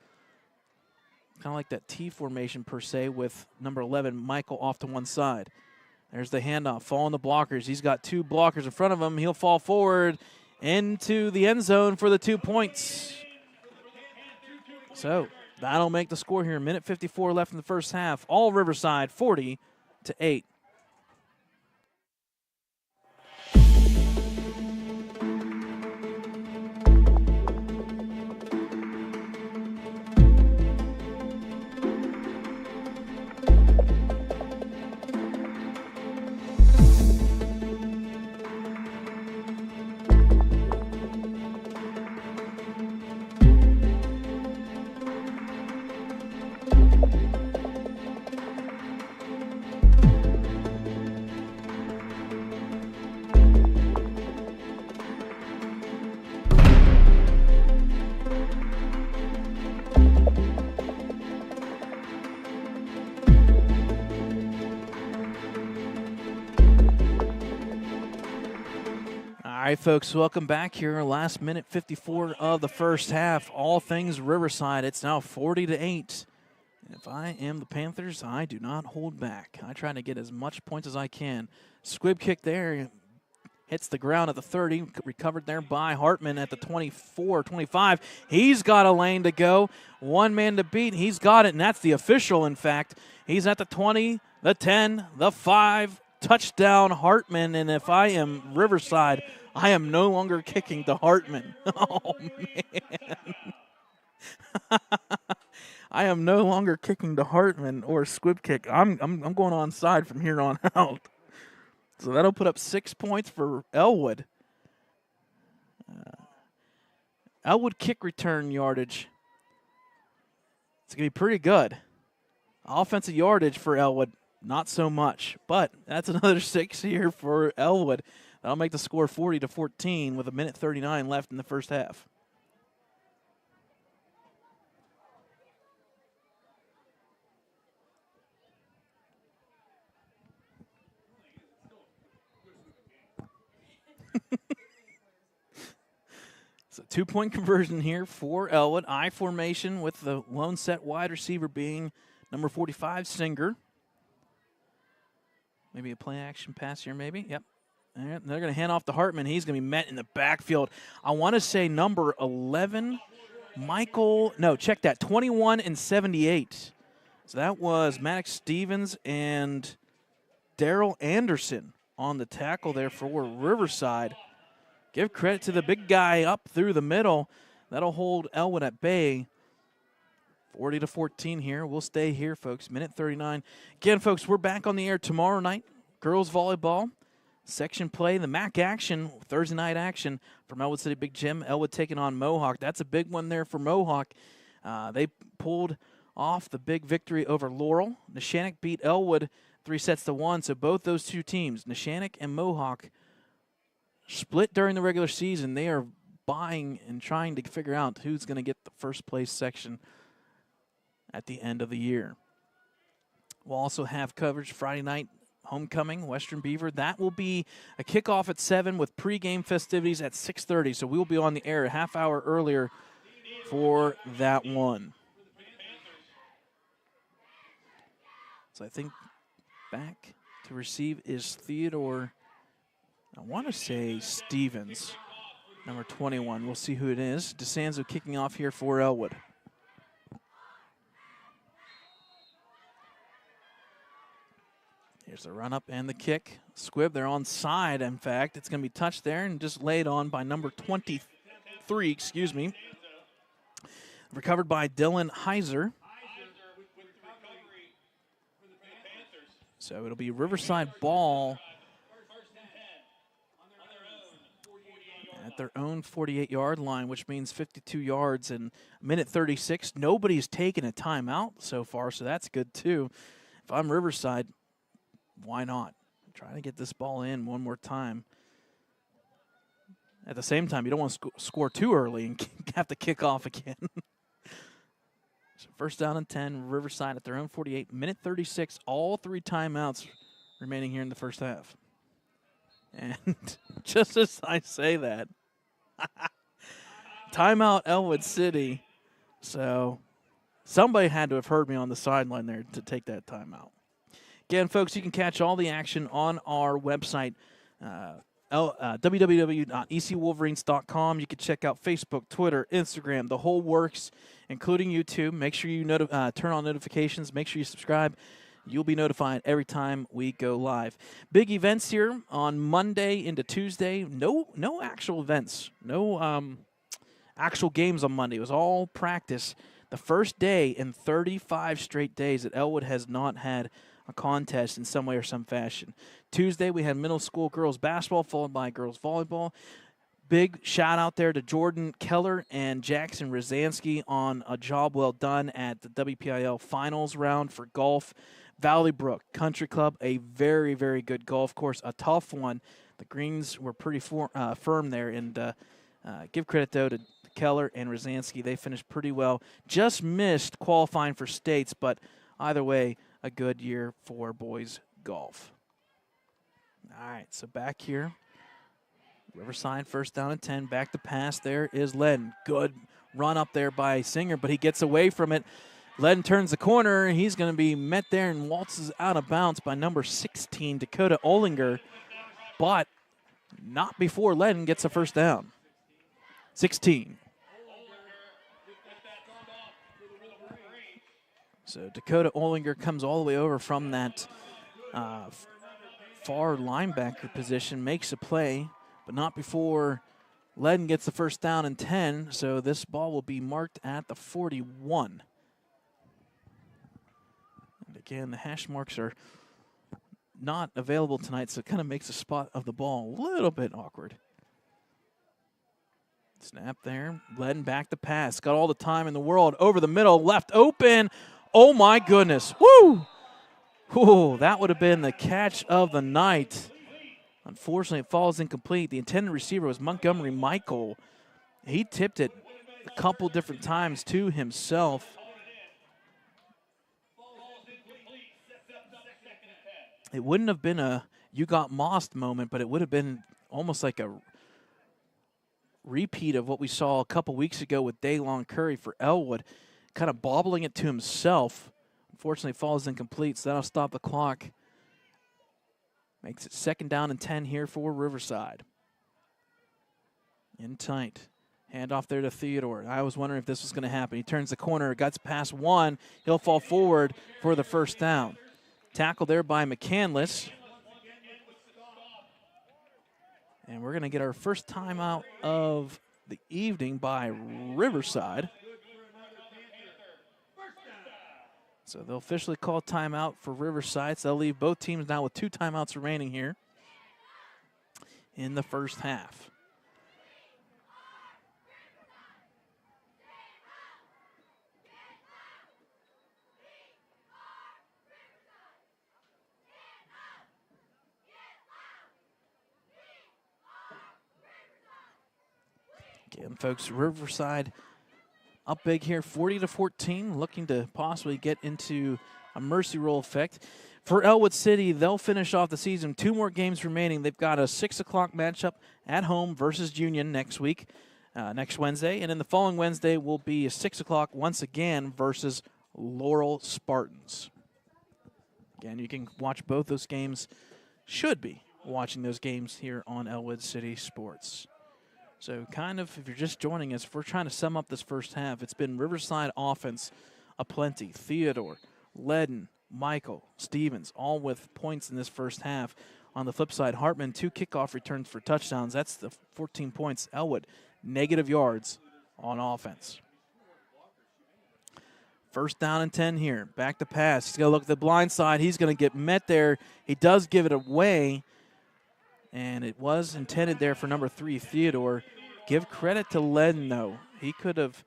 Kind of like that T formation per se with number 11, Michael, off to one side. There's the handoff, following the blockers. He's got 2 blockers in front of him. He'll fall forward into the end zone for the 2 points. So that'll make the score here. Minute 54 left in the first half. All Riverside, 40-8. All right, folks, welcome back here. Last minute 54 of the first half. All things Riverside. It's now 40-8. If I am the Panthers, I do not hold back. I try to get as much points as I can. Squib kick there. Hits the ground at the 30. Recovered there by Hartman at the 24, 25. He's got a lane to go. One man to beat. He's got it, and that's the official, in fact. He's at the 20, the 10, the 5. Touchdown, Hartman. And if I am Riverside, I am no longer kicking to Hartman. Oh, man. I am no longer kicking to Hartman or squib kick. I'm going onside from here on out. So that'll put up 6 points for Ellwood. Ellwood kick return yardage. It's going to be pretty good. Offensive yardage for Ellwood, not so much. But that's another 6 here for Ellwood. That'll make the score 40-14 with 1:39 left in the first half. So 2-point conversion here for Ellwood. I formation with the lone set wide receiver being number 45, Singer. Maybe a play action pass here, maybe. Yep. And they're going to hand off to Hartman. He's going to be met in the backfield. I want to say number 11, Michael. No, check that. 21 and 78. So that was Maddox Stevens and Daryl Anderson on the tackle there for Riverside. Give credit to the big guy up through the middle. That'll hold Ellwood at bay. 40-14 here. We'll stay here, folks. 1:39. Again, folks, we're back on the air tomorrow night. Girls volleyball. Section play, the MAC action, Thursday night action from Ellwood City Big Gym. Ellwood taking on Mohawk. That's a big one there for Mohawk. They pulled off the big victory over Laurel. Neshannock beat Ellwood 3-1. So both those two teams, Neshannock and Mohawk, split during the regular season. They are buying and trying to figure out who's going to get the first place section at the end of the year. We'll also have coverage Friday night, homecoming, Western Beaver. That will be a kickoff at 7 with pregame festivities at 6:30. So we will be on the air a half hour earlier for that one. So I think back to receive is Theodore, I want to say Stevens, number 21. We'll see who it is. DeSanzo kicking off here for Ellwood. Here's the run-up and the kick. Squibb, they're onside, in fact. It's going to be touched there and just laid on by number 23, Recovered by Dylan Heiser. So it'll be Riverside ball at their own 48-yard line, which means 52 yards in minute 36. Nobody's taken a timeout so far, so that's good too. If I'm Riverside, why not? Try to get this ball in one more time. At the same time, you don't want to score too early and have to kick off again. So first down and 10, Riverside at their own 48, minute 36, all 3 timeouts remaining here in the first half. And just as I say that, timeout Ellwood City. So somebody had to have heard me on the sideline there to take that timeout. Again, folks, you can catch all the action on our website, www.ecwolverines.com. You can check out Facebook, Twitter, Instagram, the whole works, including YouTube. Make sure you turn on notifications. Make sure you subscribe. You'll be notified every time we go live. Big events here on Monday into Tuesday. No actual events. No actual games on Monday. It was all practice. The first day in 35 straight days that Ellwood has not had a contest in some way or some fashion. Tuesday, we had middle school girls basketball, followed by girls volleyball. Big shout out there to Jordan Keller and Jackson Rosansky on a job well done at the WPIL finals round for golf. Valley Brook Country Club, a very, very good golf course, a tough one. The greens were pretty firm there, and give credit, though, to Keller and Rosansky. They finished pretty well. Just missed qualifying for states, but either way, a good year for boys golf. All right, so back here, Riverside first down and 10. Back to pass. There is Ledden. Good run up there by Singer, but he gets away from it. Ledden turns the corner. He's going to be met there and waltzes out of bounds by number 16, Dakota Olinger, but not before Ledden gets a first down. 16. So Dakota Olinger comes all the way over from that far linebacker position, makes a play, but not before Ledden gets the first down and 10. So this ball will be marked at the 41. And again, the hash marks are not available tonight, so it kind of makes the spot of the ball a little bit awkward. Snap there. Ledden back to pass. Got all the time in the world. Over the middle, left open. Oh, my goodness. Woo! Whoa, that would have been the catch of the night. Unfortunately, it falls incomplete. The intended receiver was Montgomery Michael. He tipped it a couple different times to himself. It wouldn't have been a you got mossed moment, but it would have been almost like a repeat of what we saw a couple weeks ago with Daylon Curry for Ellwood, kind of bobbling it to himself. Unfortunately, falls incomplete, so that'll stop the clock. Makes it second down and 10 here for Riverside. In tight. Handoff there to Theodore. I was wondering if this was going to happen. He turns the corner, gets past one. He'll fall forward for the first down. Tackle there by McCandless. And we're going to get our first timeout of the evening by Riverside. So they'll officially call timeout for Riverside. So they'll leave both teams now with 2 timeouts remaining here in the first half. Again, folks, Riverside up big here, 40-14, looking to possibly get into a mercy roll effect. For Ellwood City, they'll finish off the season. 2 more games remaining. They've got a 6 o'clock matchup at home versus Union next week, next Wednesday. And then the following Wednesday will be a 6 o'clock once again versus Laurel Spartans. Again, you can watch both those games, should be watching those games here on Ellwood City Sports. So kind of, if you're just joining us, if we're trying to sum up this first half, it's been Riverside offense aplenty. Theodore, Ledden, Michael, Stevens, all with points in this first half. On the flip side, Hartman, 2 kickoff returns for touchdowns. That's the 14 points. Ellwood, negative yards on offense. First down and 10 here. Back to pass. He's going to look at the blind side. He's going to get met there. He does give it away. And it was intended there for number 3, Theodore. Give credit to Ledden, though. He could have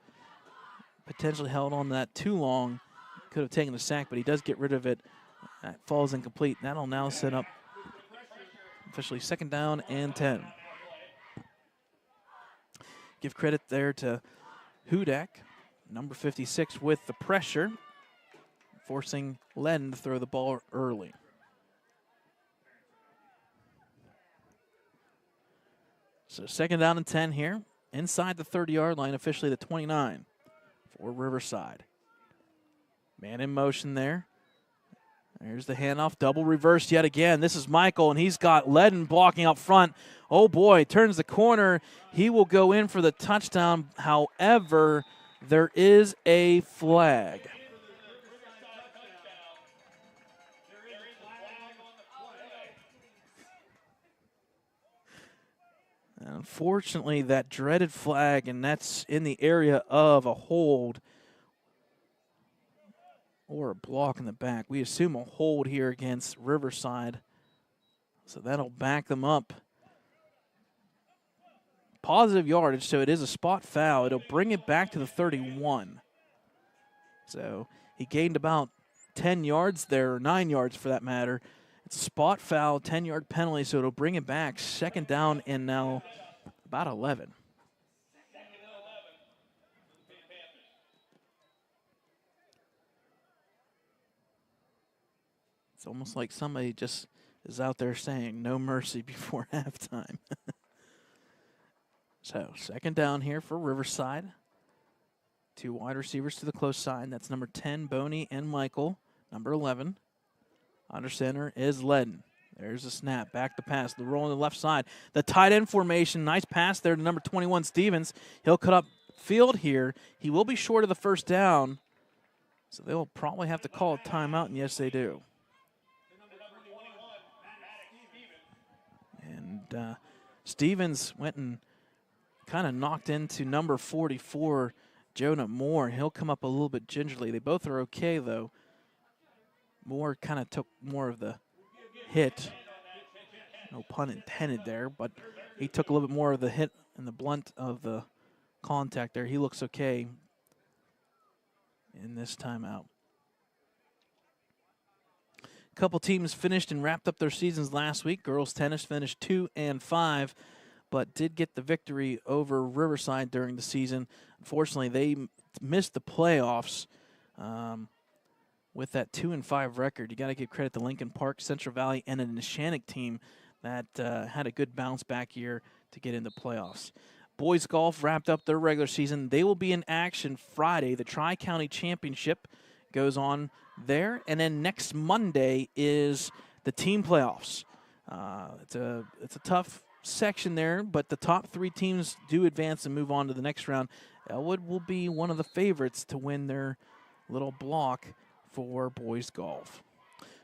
potentially held on to that too long. Could have taken a sack, but he does get rid of it. That falls incomplete. That'll now set up officially 2nd down and 10. Give credit there to Hudak, number 56, with the pressure, forcing Ledden to throw the ball early. So 2nd down and 10 here, inside the 30-yard line, officially the 29 for Riverside. Man in motion there. There's the handoff, double reverse yet again. This is Michael, and he's got Ledden blocking up front. Oh, boy, turns the corner. He will go in for the touchdown. However, there is a flag. Unfortunately, that dreaded flag, and that's in the area of a hold or a block in the back. We assume a hold here against Riverside, so that'll back them up. Positive yardage, so it is a spot foul. It'll bring it back to the 31. So he gained about 10 yards there, or 9 yards for that matter. It's a spot foul, 10-yard penalty, so it'll bring it back. 2nd down and now about 11. It's almost like somebody just is out there saying no mercy before halftime. So 2nd down here for Riverside. 2 wide receivers to the close side. That's number 10, Boney, and Michael. Number 11. Under center is Ledden. There's a snap. Back to pass. The roll on the left side. The tight end formation. Nice pass there to number 21, Stevens. He'll cut up field here. He will be short of the 1st down. So they will probably have to call a timeout, and yes, they do. And Stevens went and kind of knocked into number 44, Jonah Moore. He'll come up a little bit gingerly. They both are okay, though. Moore kind of took more of the hit. No pun intended there, but he took a little bit more of the hit and the blunt of the contact there. He looks okay in this timeout. A couple teams finished and wrapped up their seasons last week. Girls tennis finished 2-5, but did get the victory over Riverside during the season. Unfortunately, they missed the playoffs. With that 2-5 record, you got to give credit to Lincoln Park, Central Valley, and a Neshannock team that had a good bounce back year to get into playoffs. Boys golf wrapped up their regular season. They will be in action Friday. The Tri-County Championship goes on there, and then next Monday is the team playoffs. It's a tough section there, but the top 3 teams do advance and move on to the next round. Ellwood will be one of the favorites to win their little block for boys golf.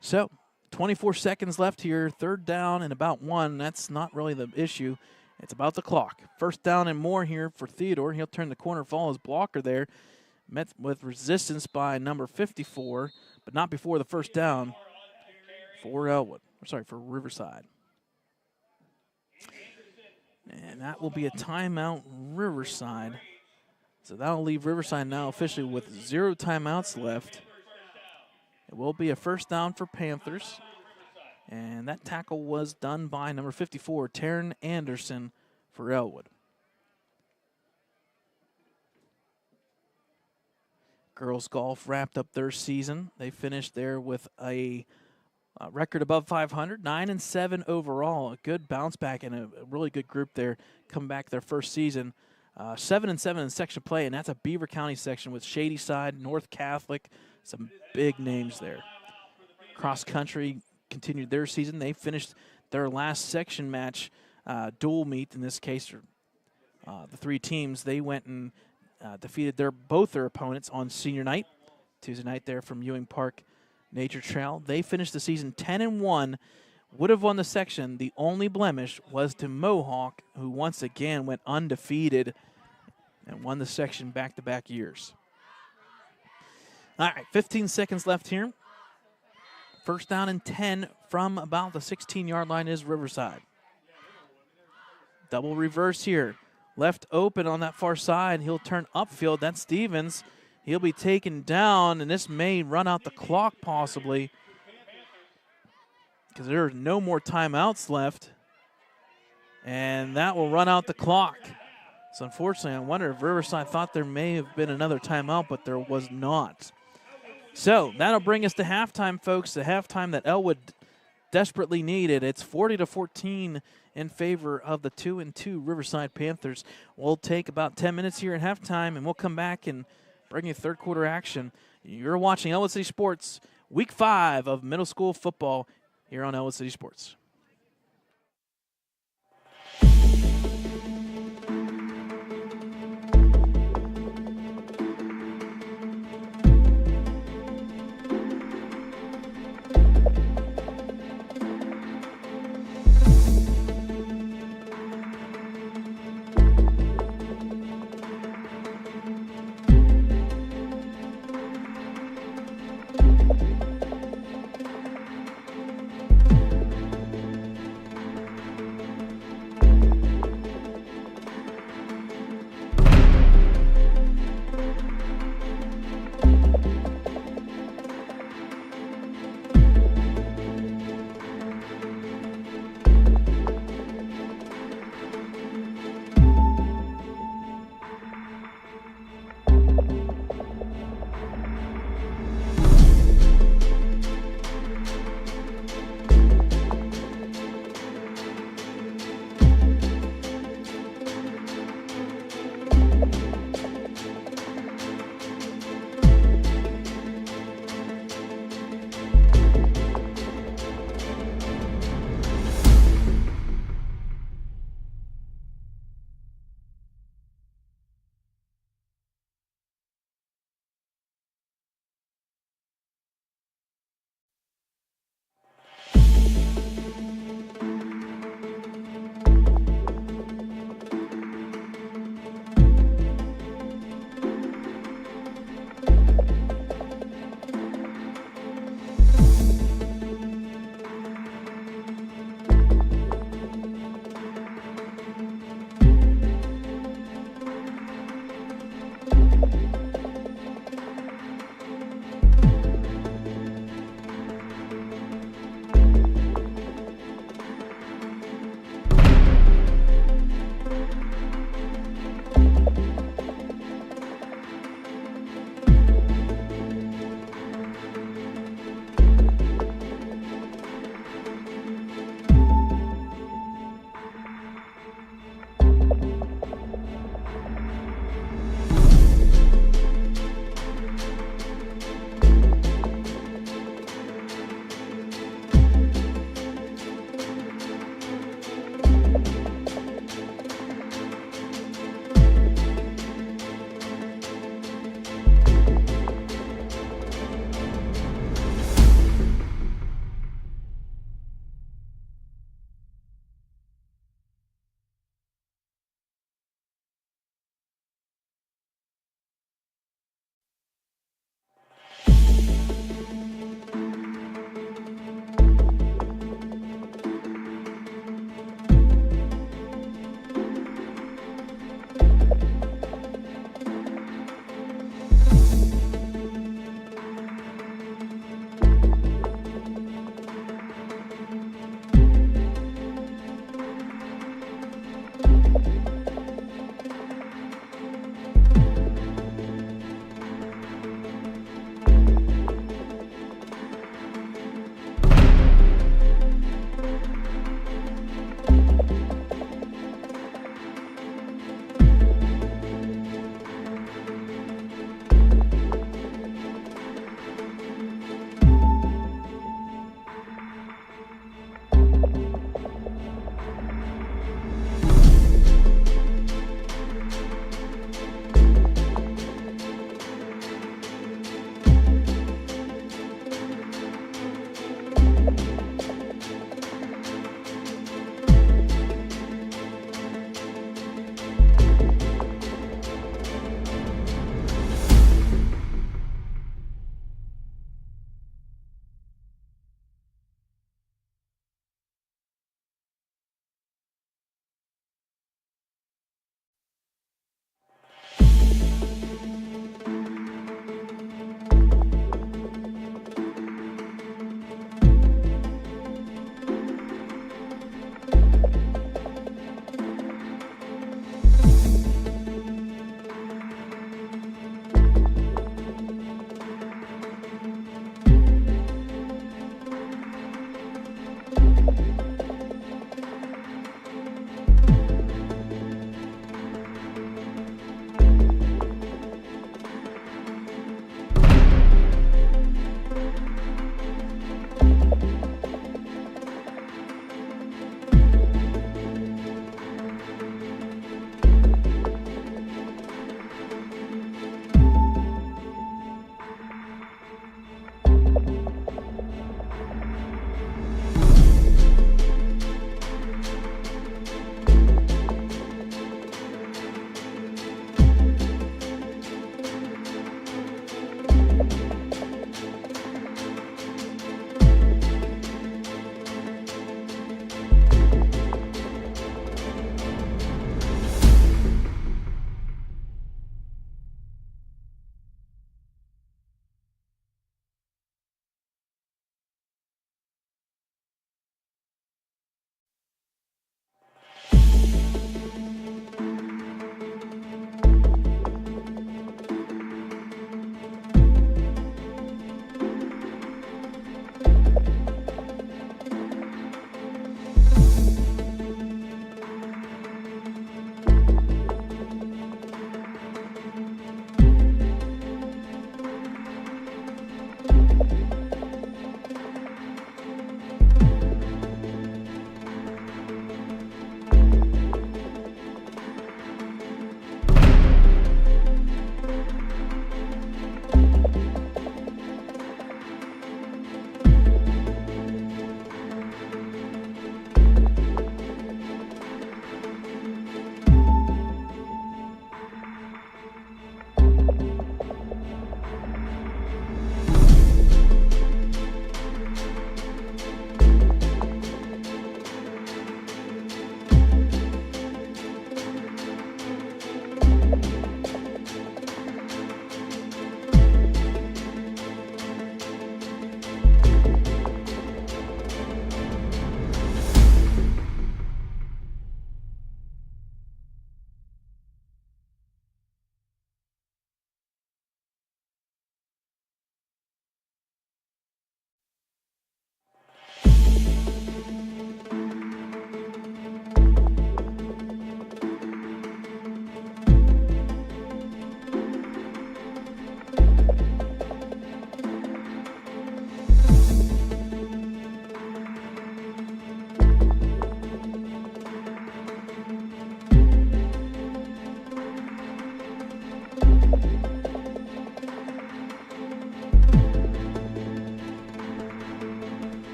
So 24 seconds left here, 3rd down and about 1. That's not really the issue. It's about the clock. 1st down and more here for Theodore. He'll turn the corner, follow his blocker there. Met with resistance by number 54, but not before the 1st down for for Riverside. And that will be a timeout, Riverside. So that'll leave Riverside now officially with 0 timeouts left. It will be a 1st down for Panthers. And that tackle was done by number 54, Taryn Anderson for Ellwood. Girls golf wrapped up their season. They finished there with a record above 500, 9-7 overall. A good bounce back and a really good group there. Come back their first season, 7-7 in section play, and that's a Beaver County section with Shadyside, North Catholic, some big names there. Cross country continued their season. They finished their last section match, dual meet in this case. The three teams, they went and defeated both their opponents on senior night, Tuesday night there from Ewing Park Nature Trail. They finished the season 10-1, would have won the section. The only blemish was to Mohawk, who once again went undefeated and won the section back-to-back years. All right, 15 seconds left here. First down and 10 from about the 16-yard line is Riverside. Double reverse here. Left open on that far side. He'll turn upfield. That's Stevens. He'll be taken down, and this may run out the clock possibly because there are no more timeouts left, and that will run out the clock. So unfortunately, I wonder if Riverside thought there may have been another timeout, but there was not. So that'll bring us to halftime, folks, the halftime that Ellwood desperately needed. It's 40-14 in favor of the 2-2 Riverside Panthers. We'll take about 10 minutes here at halftime, and we'll come back and bring you third quarter action. You're watching Ellwood City Sports, Week 5 of middle school football here on Ellwood City Sports.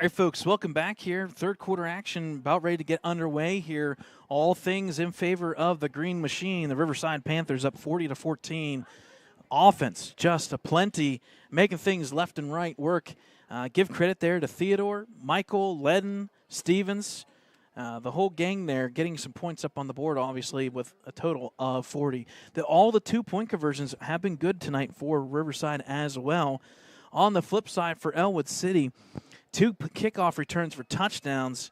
All right, folks, welcome back here. Third quarter action about ready to get underway here. All things in favor of the Green Machine. The Riverside Panthers up 40-14. Offense just aplenty, making things left and right work. Give credit there to Theodore, Michael, Ledden, Stevens, the whole gang there getting some points up on the board, obviously, with a total of 40. All the 2-point conversions have been good tonight for Riverside as well. On the flip side for Ellwood City, 2 kickoff returns for touchdowns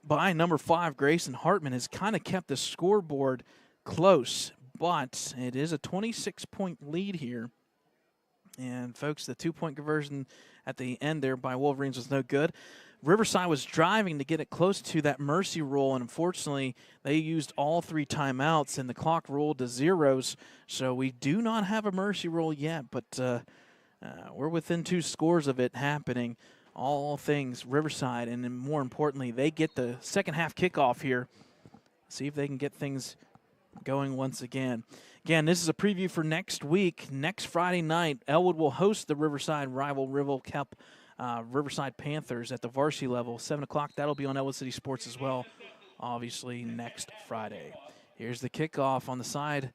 by number 5, Grayson Hartman, has kind of kept the scoreboard close, but it is a 26-point lead here. And, folks, the 2-point conversion at the end there by Wolverines was no good. Riverside was driving to get it close to that mercy rule, and unfortunately, they used all 3 timeouts, and the clock rolled to zeros. So we do not have a mercy rule yet, but we're within 2 scores of it happening. All things Riverside, and then more importantly, they get the second half kickoff here. See if they can get things going once again. Again, this is a preview for next week. Next Friday night, Ellwood will host the Riverside rival Rival Cup Riverside Panthers at the varsity level, 7 o'clock. That'll be on Ellwood City Sports as well, obviously, next Friday. Here's the kickoff on the side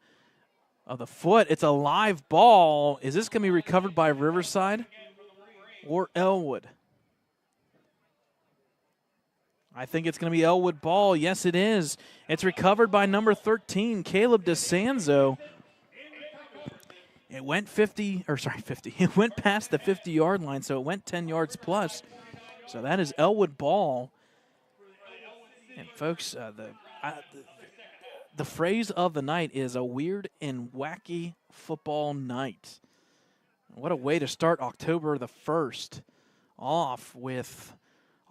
of the foot. It's a live ball. Is this going to be recovered by Riverside or Ellwood? I think it's going to be Ellwood ball. Yes, it is. It's recovered by number 13, Caleb DeSanzo. It went 50. It went past the 50-yard line, so it went 10 yards plus. So that is Ellwood ball. And folks, the phrase of the night is a weird and wacky football night. What a way to start October the 1st off with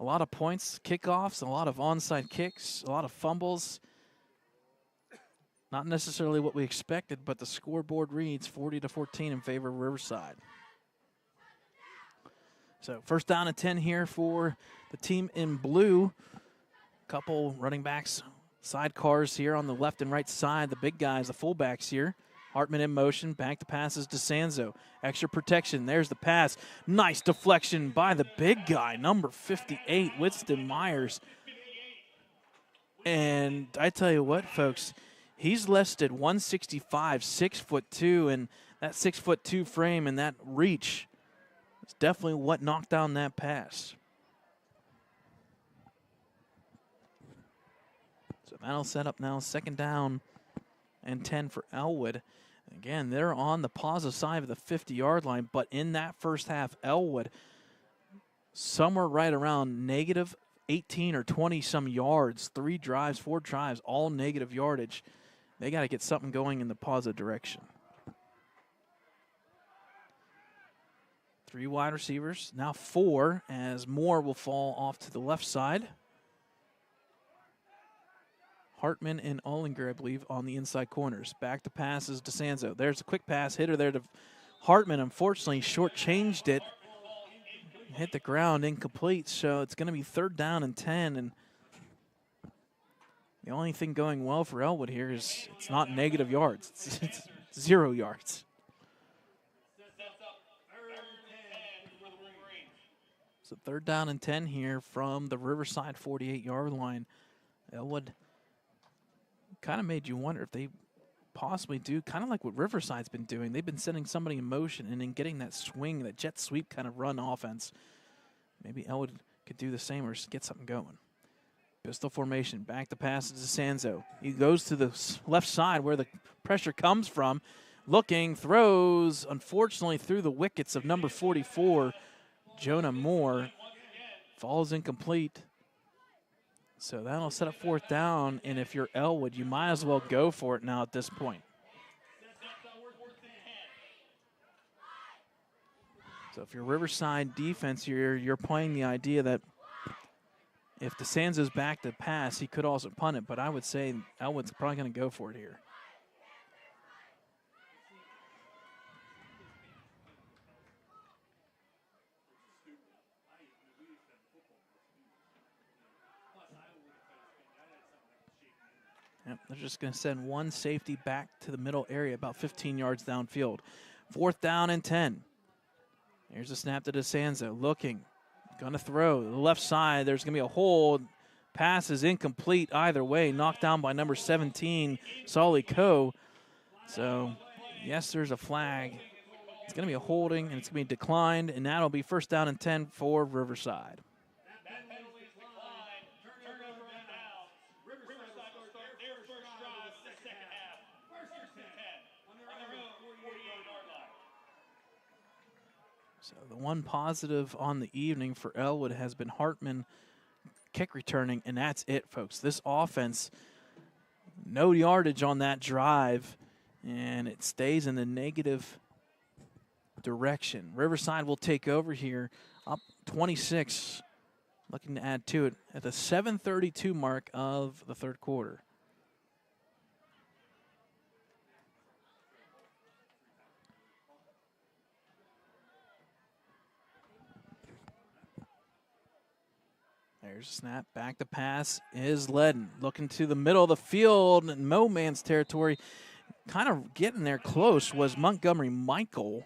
a lot of points, kickoffs, a lot of onside kicks, a lot of fumbles. Not necessarily what we expected, but the scoreboard reads 40-14 in favor of Riverside. So first down and 10 here for the team in blue. Couple running backs, sidecars here on the left and right side. The big guys, the fullbacks here. Hartman in motion, back to passes to Sanzo. Extra protection, there's the pass. Nice deflection by the big guy, number 58, Winston Myers. And I tell you what, folks, he's listed 165, 6'2", and that 6'2" frame and that reach is definitely what knocked down that pass. So that'll set up now second down and 10 for Ellwood. Again, they're on the positive side of the 50-yard line, but in that first half, Ellwood somewhere right around negative 18 or 20-some yards, 3 drives, 4 drives, all negative yardage. They got to get something going in the positive direction. 3 wide receivers, now 4, as Moore will fall off to the left side. Hartman and Ollinger, I believe, on the inside corners. Back to passes to Sanzo. There's a quick pass hitter there to Hartman. Unfortunately, shortchanged it. Hit the ground, incomplete. So it's going to be third down and 10. And the only thing going well for Ellwood here is it's not negative yards. It's 0 yards. So third down and 10 here from the Riverside 48-yard line. Ellwood kind of made you wonder if they possibly do kind of like what Riverside's been doing. They've been sending somebody in motion and then getting that swing, that jet sweep kind of run offense. Maybe Ellwood could do the same or just get something going. Pistol formation, back to passes to Sanzo. He goes to the left side where the pressure comes from. Looking, throws, unfortunately through the wickets of number 44, Jonah Moore. Falls incomplete. So that'll set up fourth down, and if you're Ellwood, you might as well go for it now at this point. So if you're Riverside defense, you're playing the idea that if DeSanzo's back to pass, he could also punt it, but I would say Ellwood's probably going to go for it here. Yep, they're just going to send one safety back to the middle area, about 15 yards downfield. Fourth down and 10. Here's a snap to DeSanzo, looking, Going to throw the left side. There's going to be a hold. Pass is incomplete either way. Knocked down by number 17, Solly Coe. So, yes, there's a flag. It's going to be a holding, and it's going to be declined, and that'll be first down and 10 for Riverside. So the one positive on the evening for Ellwood has been Hartman kick returning, and that's it, folks. This offense, no yardage on that drive, and it stays in the negative direction. Riverside will take over here, up 26, looking to add to it at the 7:32 mark of the third quarter. There's a snap, back to pass is Ledden. Looking to the middle of the field in no man's territory. Kind of getting there close was Montgomery Michael.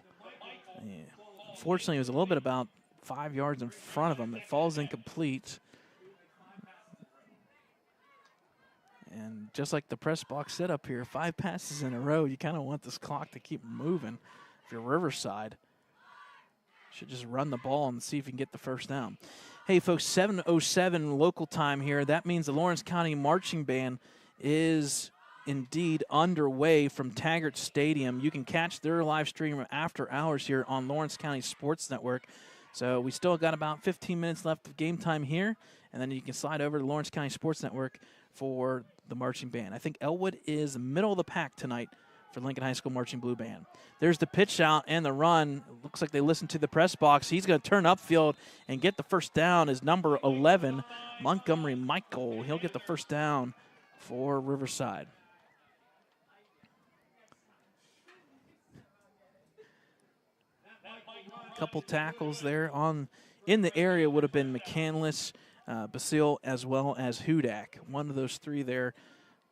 Yeah. Unfortunately, it was a little bit about 5 yards in front of him. It falls incomplete. And just like the press box set up here, 5 passes in a row, you kind of want this clock to keep moving. If you're Riverside, should just run the ball and see if you can get the first down. Hey, folks, 7:07 local time here. That means the Lawrence County Marching Band is indeed underway from Taggart Stadium. You can catch their live stream after hours here on Lawrence County Sports Network. So we still got about 15 minutes left of game time here, and then you can slide over to Lawrence County Sports Network for the marching band. I think Ellwood is middle of the pack tonight for Lincoln High School Marching Blue Band. There's the pitch out and the run. Looks like they listened to the press box. He's going to turn upfield and get the first down is number 11, Montgomery Michael. He'll get the first down for Riverside. Couple tackles there in the area would have been McCandless, Basile, as well as Hudak. One of those three there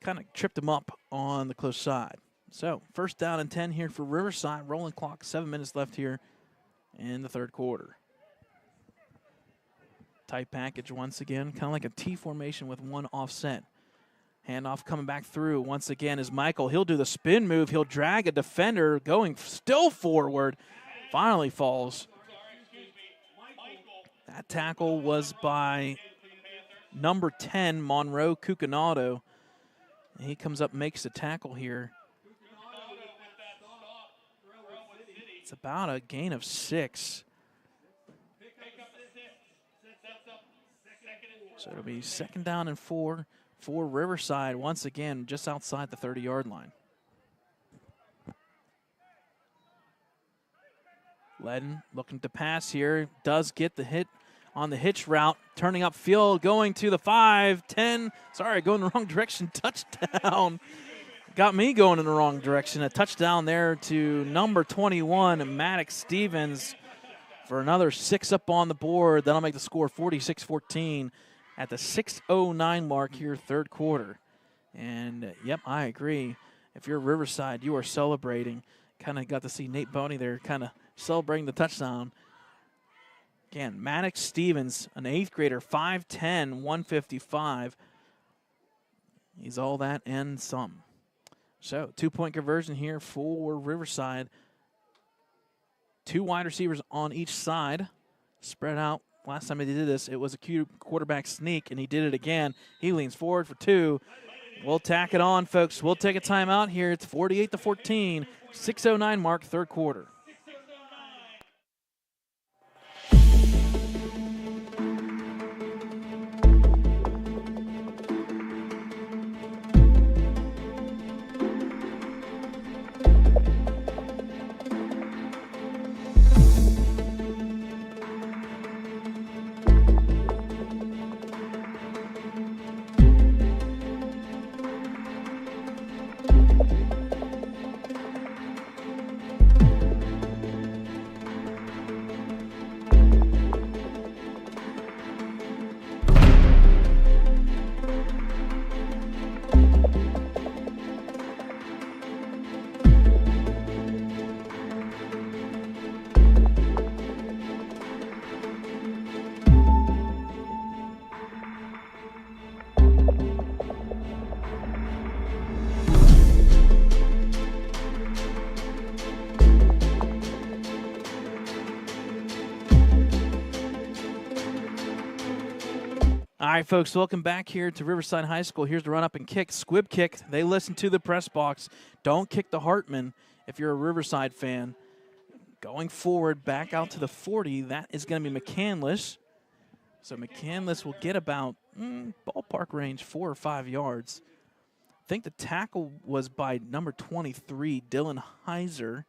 kind of tripped him up on the close side. So, first down and 10 here for Riverside. Rolling clock, 7 minutes left here in the third quarter. Tight package once again, kind of like a T formation with one offset. Handoff coming back through once again is Michael. He'll do the spin move. He'll drag a defender going still forward. Finally falls. That tackle was by number 10, Monroe Cucinato. He comes up, makes the tackle here. It's about a gain of 6. So it'll be second down and 4 for Riverside, once again, just outside the 30-yard line. Ledden looking to pass here, does get the hit on the hitch route, turning upfield, going to the 5, 10, going the wrong direction, touchdown. Got me going in the wrong direction. A touchdown there to number 21, Maddox Stevens, for another 6 up on the board. That'll make the score 46-14 at the 6:09 mark here, third quarter. And, yep, I agree. If you're Riverside, you are celebrating. Kind of got to see Nate Boney there kind of celebrating the touchdown. Again, Maddox Stevens, an 8th grader, 5'10", 155. He's all that and some. So, 2-point conversion here for Riverside. 2 wide receivers on each side. Spread out. Last time he did this, it was a quarterback sneak, and he did it again. He leans forward for 2. We'll tack it on, folks. We'll take a timeout here. It's 48-14. 6:09 mark, third quarter. All right, folks, welcome back here to Riverside High School. Here's the run-up and kick. Squib kick. They listen to the press box. Don't kick the Hartman if you're a Riverside fan. Going forward, back out to the 40, that is going to be McCandless. So McCandless will get about ballpark range 4 or 5 yards. I think the tackle was by number 23, Dylan Heiser,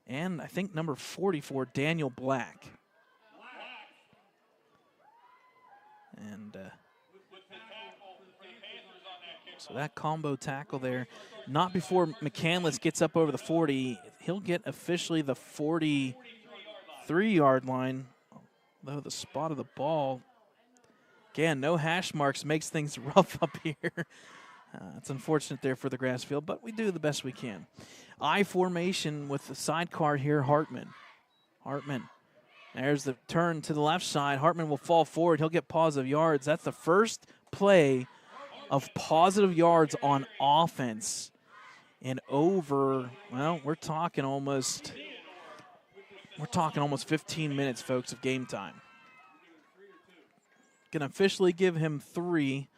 and I think number 44, Daniel Black. And so that combo tackle there, not before McCandless gets up over the 40. He'll get officially the 43-yard line, though the spot of the ball, again, no hash marks, makes things rough up here. It's unfortunate there for the grass field, but we do the best we can. I formation with the sidecar here, Hartman. There's the turn to the left side. Hartman will fall forward. He'll get positive yards. That's the first play of positive yards on offense in over, well, we're talking almost 15 minutes, folks, of game time. Can officially give him 3.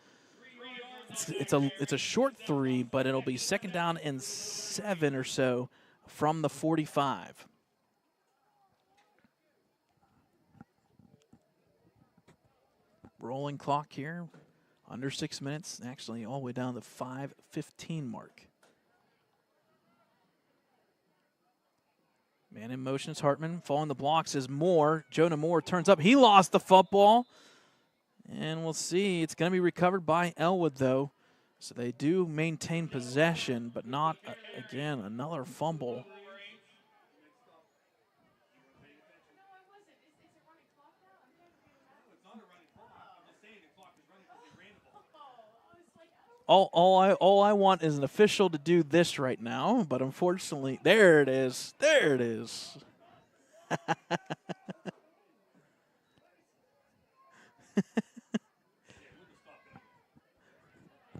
It's a short 3, but it'll be 2nd down and 7 or so from the 45. Rolling clock here, under 6 minutes, actually all the way down to the 5:15 mark. Man in motion is Hartman. Following the blocks is Moore. Jonah Moore turns up. He lost the football. And we'll see. It's going to be recovered by Ellwood, though. So they do maintain possession, but not, again, another fumble. All I want is an official to do this right now, but unfortunately, there it is. There it is.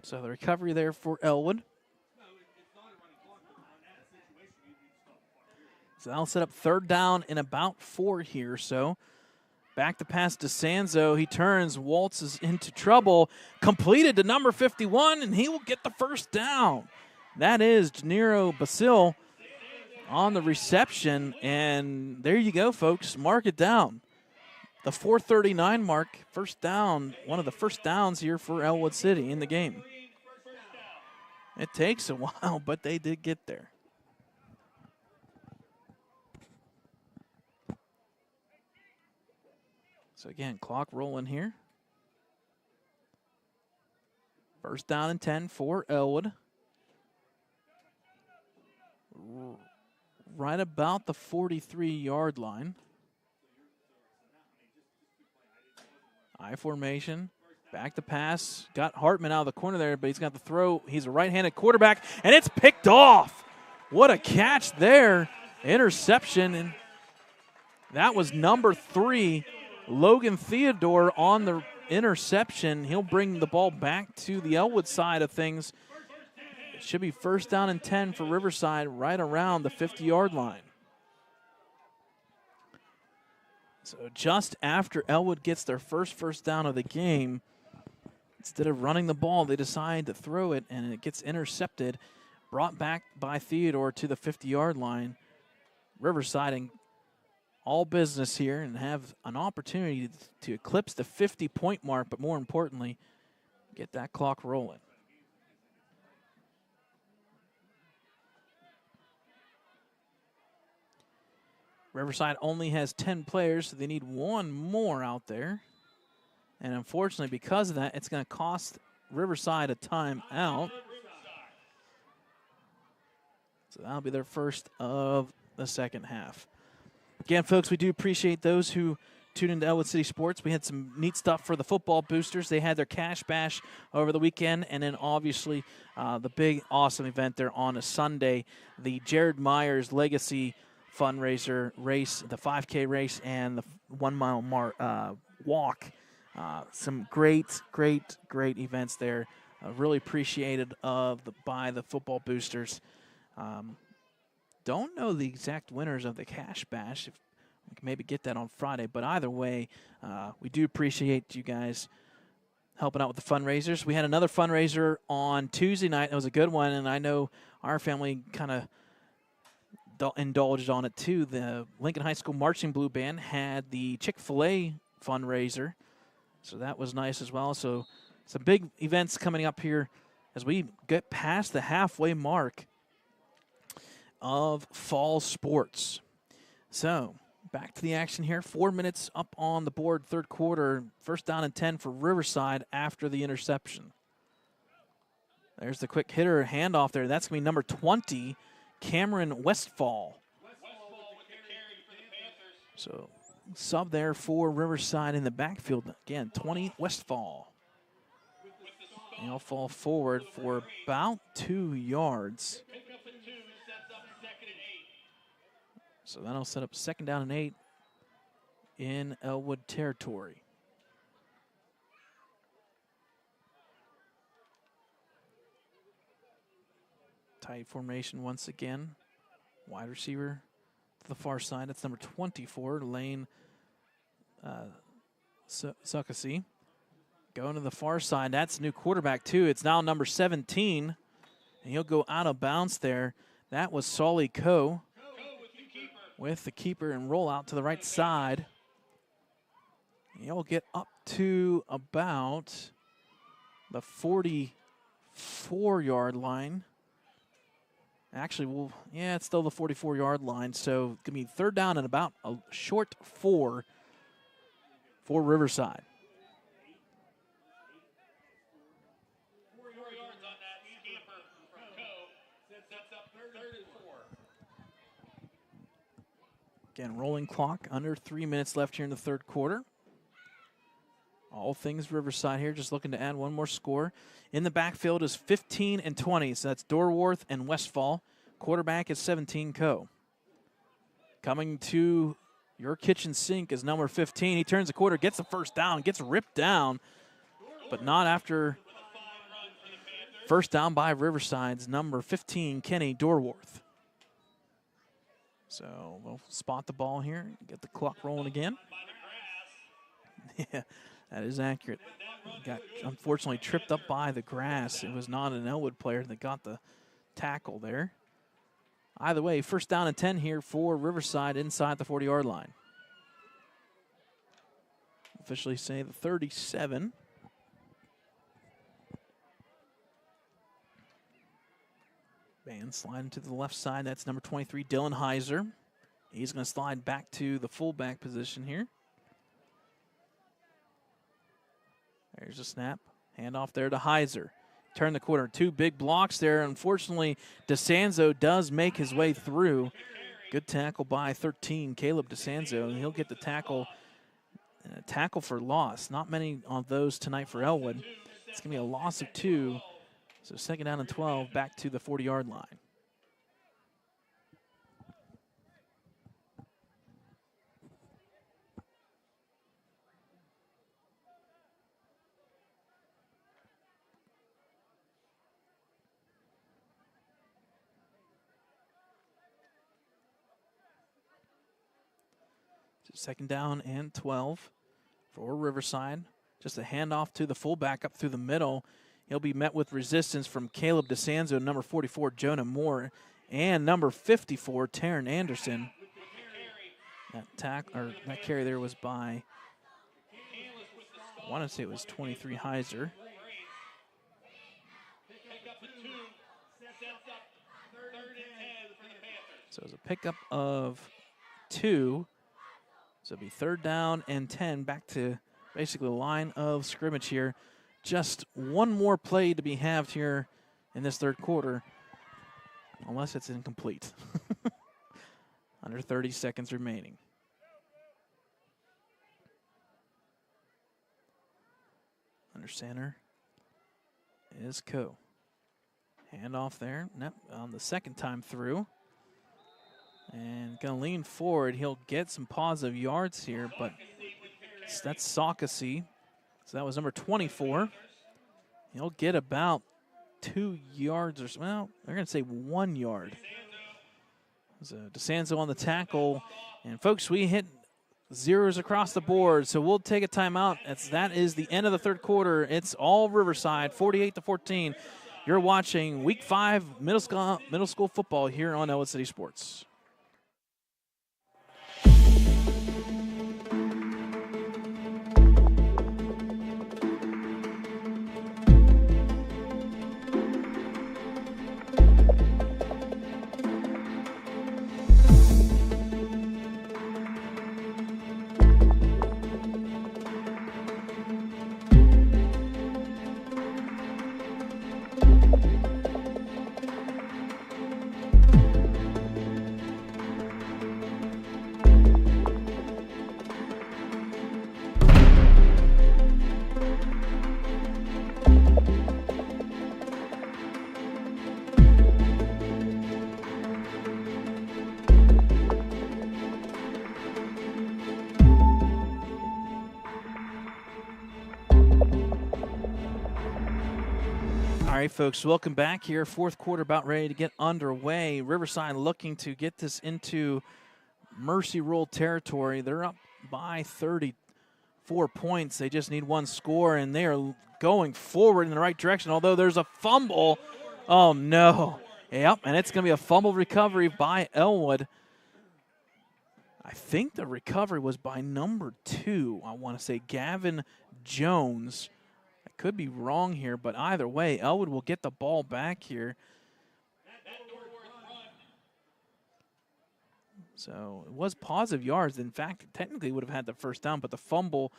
So the recovery there for Ellwood. So that'll set up 3rd down and about 4 here. So back to pass to Sanzo. He turns, waltzes into trouble. Completed to number 51, and he will get the 1st down. That is Janiro Basil on the reception. And there you go, folks. Mark it down. The 4:39 mark, 1st down, one of the 1st downs here for Ellwood City in the game. It takes a while, but they did get there. So again, clock rolling here. 1st down and 10 for Ellwood. Right about the 43-yard line. I formation. Back to pass. Got Hartman out of the corner there, but he's got the throw. He's a right-handed quarterback, and it's picked off. What a catch there. Interception, and that was number 3, Logan Theodore on the interception. He'll bring the ball back to the Ellwood side of things. It should be 1st down and 10 for Riverside right around the 50-yard line. So just after Ellwood gets their first down of the game, instead of running the ball, they decide to throw it, and it gets intercepted, brought back by Theodore to the 50-yard line. Riverside in all business here and have an opportunity to eclipse the 50-point mark, but more importantly, get that clock rolling. Riverside only has 10 players, so they need 1 more out there. And unfortunately, because of that, it's going to cost Riverside a timeout. So that'll be their first of the 2nd half. Again, folks, we do appreciate those who tune into Ellwood City Sports. We had some neat stuff for the football boosters. They had their cash bash over the weekend, and then obviously the big, awesome event there on a Sunday, the Jared Myers Legacy fundraiser race, the 5K race, and the 1 mile walk. Some great events there. Really appreciated by the football boosters. Don't know the exact winners of the cash bash. If we can maybe get that on Friday, but either way, we do appreciate you guys helping out with the fundraisers. We had another fundraiser on Tuesday night. It was a good one, and I know our family kind of indulged on it too. The Lincoln High School Marching Blue Band had the Chick-fil-A fundraiser, so that was nice as well. So some big events coming up here as we get past the halfway mark of fall sports. So back to the action here. 4 minutes up on the board, third quarter. First down and 10 for Riverside after the interception. There's the quick hitter handoff there. That's going to be number 20, Cameron Westfall. So sub there for Riverside in the backfield. Again, 20 Westfall. And he'll fall forward for about 2 yards. So that'll set up second down and 8 in Ellwood territory. Tight formation once again. Wide receiver to the far side. That's number 24, Lane Suckasey. Going to the far side. That's new quarterback, too. It's now number 17, and he'll go out of bounds there. That was Solly Coe with the keeper and roll out to the right side. He'll get up to about the 44-yard line. Actually, it's still the 44-yard line. So it's going to be third down and about a short 4 for Riverside. 4 yards on that scamper from Coe. Sets up third and 4. Again, rolling clock, under 3 minutes left here in the third quarter. All things Riverside here, just looking to add one more score. In the backfield is 15 and 20, so that's Dorworth and Westfall. Quarterback is 17, Coe. Coming to your kitchen sink is number 15. He turns the quarter, gets the first down, gets ripped down, but not after first down by Riverside's number 15, Kenny Dorworth. So we'll spot the ball here, get the clock rolling again. Yeah, that is accurate. Got unfortunately tripped up by the grass. It was not an Ellwood player that got the tackle there. Either way, first down and 10 here for Riverside inside the 40-yard line. Officially say the 37. Band sliding to the left side. That's number 23, Dylan Heiser. He's going to slide back to the fullback position here. There's a snap. Handoff there to Heiser. Turn the corner. 2 big blocks there. Unfortunately, DeSanzo does make his way through. Good tackle by 13, Caleb DeSanzo. And he'll get the tackle for loss. Not many of those tonight for Ellwood. It's going to be a loss of 2. So second down and 12, back to the 40-yard line. Second down and 12 for Riverside. Just a handoff to the fullback up through the middle. He'll be met with resistance from Caleb DeSanzo, number 44, Jonah Moore, and number 54, Taryn Anderson. That carry there was by, I want to say it was 23 Heiser. So it was a pickup of 2. So it'll be third down and 10, back to basically the line of scrimmage here. Just one more play to be had here in this third quarter, unless it's incomplete. Under 30 seconds remaining. Under center is Coe. Handoff there. Nope, on the second time through. And going to lean forward. He'll get some positive yards here, but that's Suckasey. So that was number 24. He'll get about 2 yards or so. Well, they're going to say 1 yard. So DeSanzo on the tackle. And folks, we hit Zeros across the board, so we'll take a timeout. That is the end of the third quarter. It's all Riverside, 48-14. You're watching Week 5 middle school football here on Ellwood City Sports. All right, folks, welcome back here. Fourth quarter about ready to get underway. Riverside looking to get this into mercy rule territory. They're up by 34 points. They just need one score, and they are going forward in the right direction, although there's a fumble. Oh, no. Yep, and it's going to be a fumble recovery by Ellwood. I think the recovery was by number 2. I want to say Gavin Jones. I could be wrong here, but either way, Ellwood will get the ball back here. So it was positive yards. In fact, it technically would have had the first down, but the fumble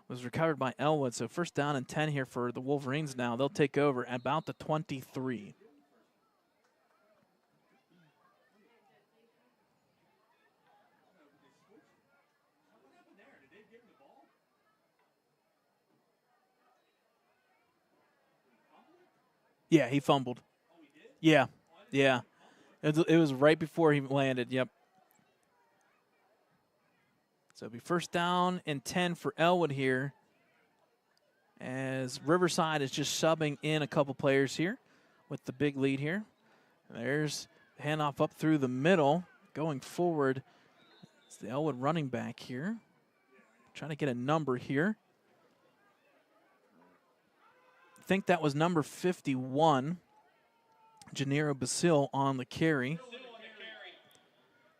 was recovered by Ellwood. So first down and 10 here for the Wolverines now. They'll take over at about the 23. Yeah, he fumbled. Yeah. It was right before he landed, yep. So it'll be first down and 10 for Ellwood here, as Riverside is just subbing in a couple players here with the big lead here. There's the handoff up through the middle. Going forward, it's the Ellwood running back here. Trying to get a number here. I think that was number 51, Gennaro Basil on the carry.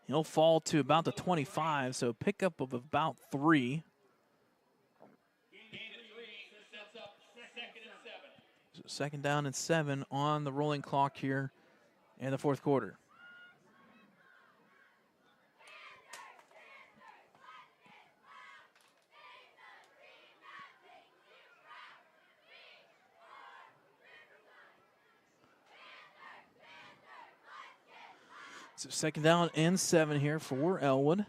He'll fall to about the 25, so pickup of about 3. So second down and 7 on the rolling clock here in the fourth quarter. So second down and 7 here for Ellwood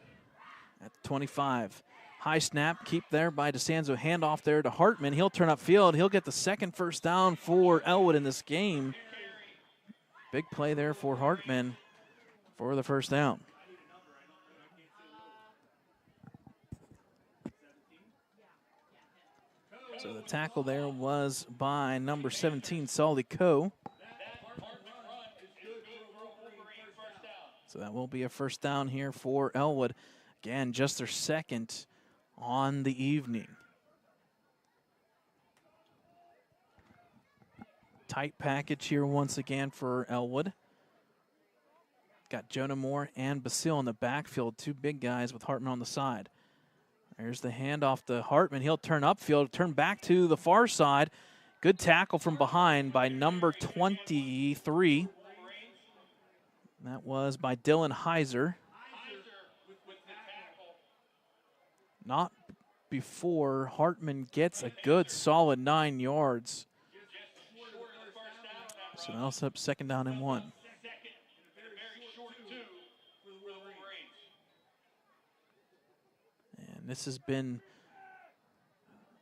at the 25. High snap, keep there by DeSanzo. Handoff there to Hartman. He'll turn upfield. He'll get the second first down for Ellwood in this game. Big play there for Hartman for the first down. So the tackle there was by number 17, Solly Coe. So that will be a first down here for Ellwood. Again, just their second on the evening. Tight package here once again for Ellwood. Got Jonah Moore and Basil in the backfield, 2 big guys with Hartman on the side. There's the handoff to Hartman. He'll turn upfield, turn back to the far side. Good tackle from behind by number 23. That was by Dylan Heiser. Not before Hartman gets a good solid 9 yards. So now it's up second down and 1. And this has been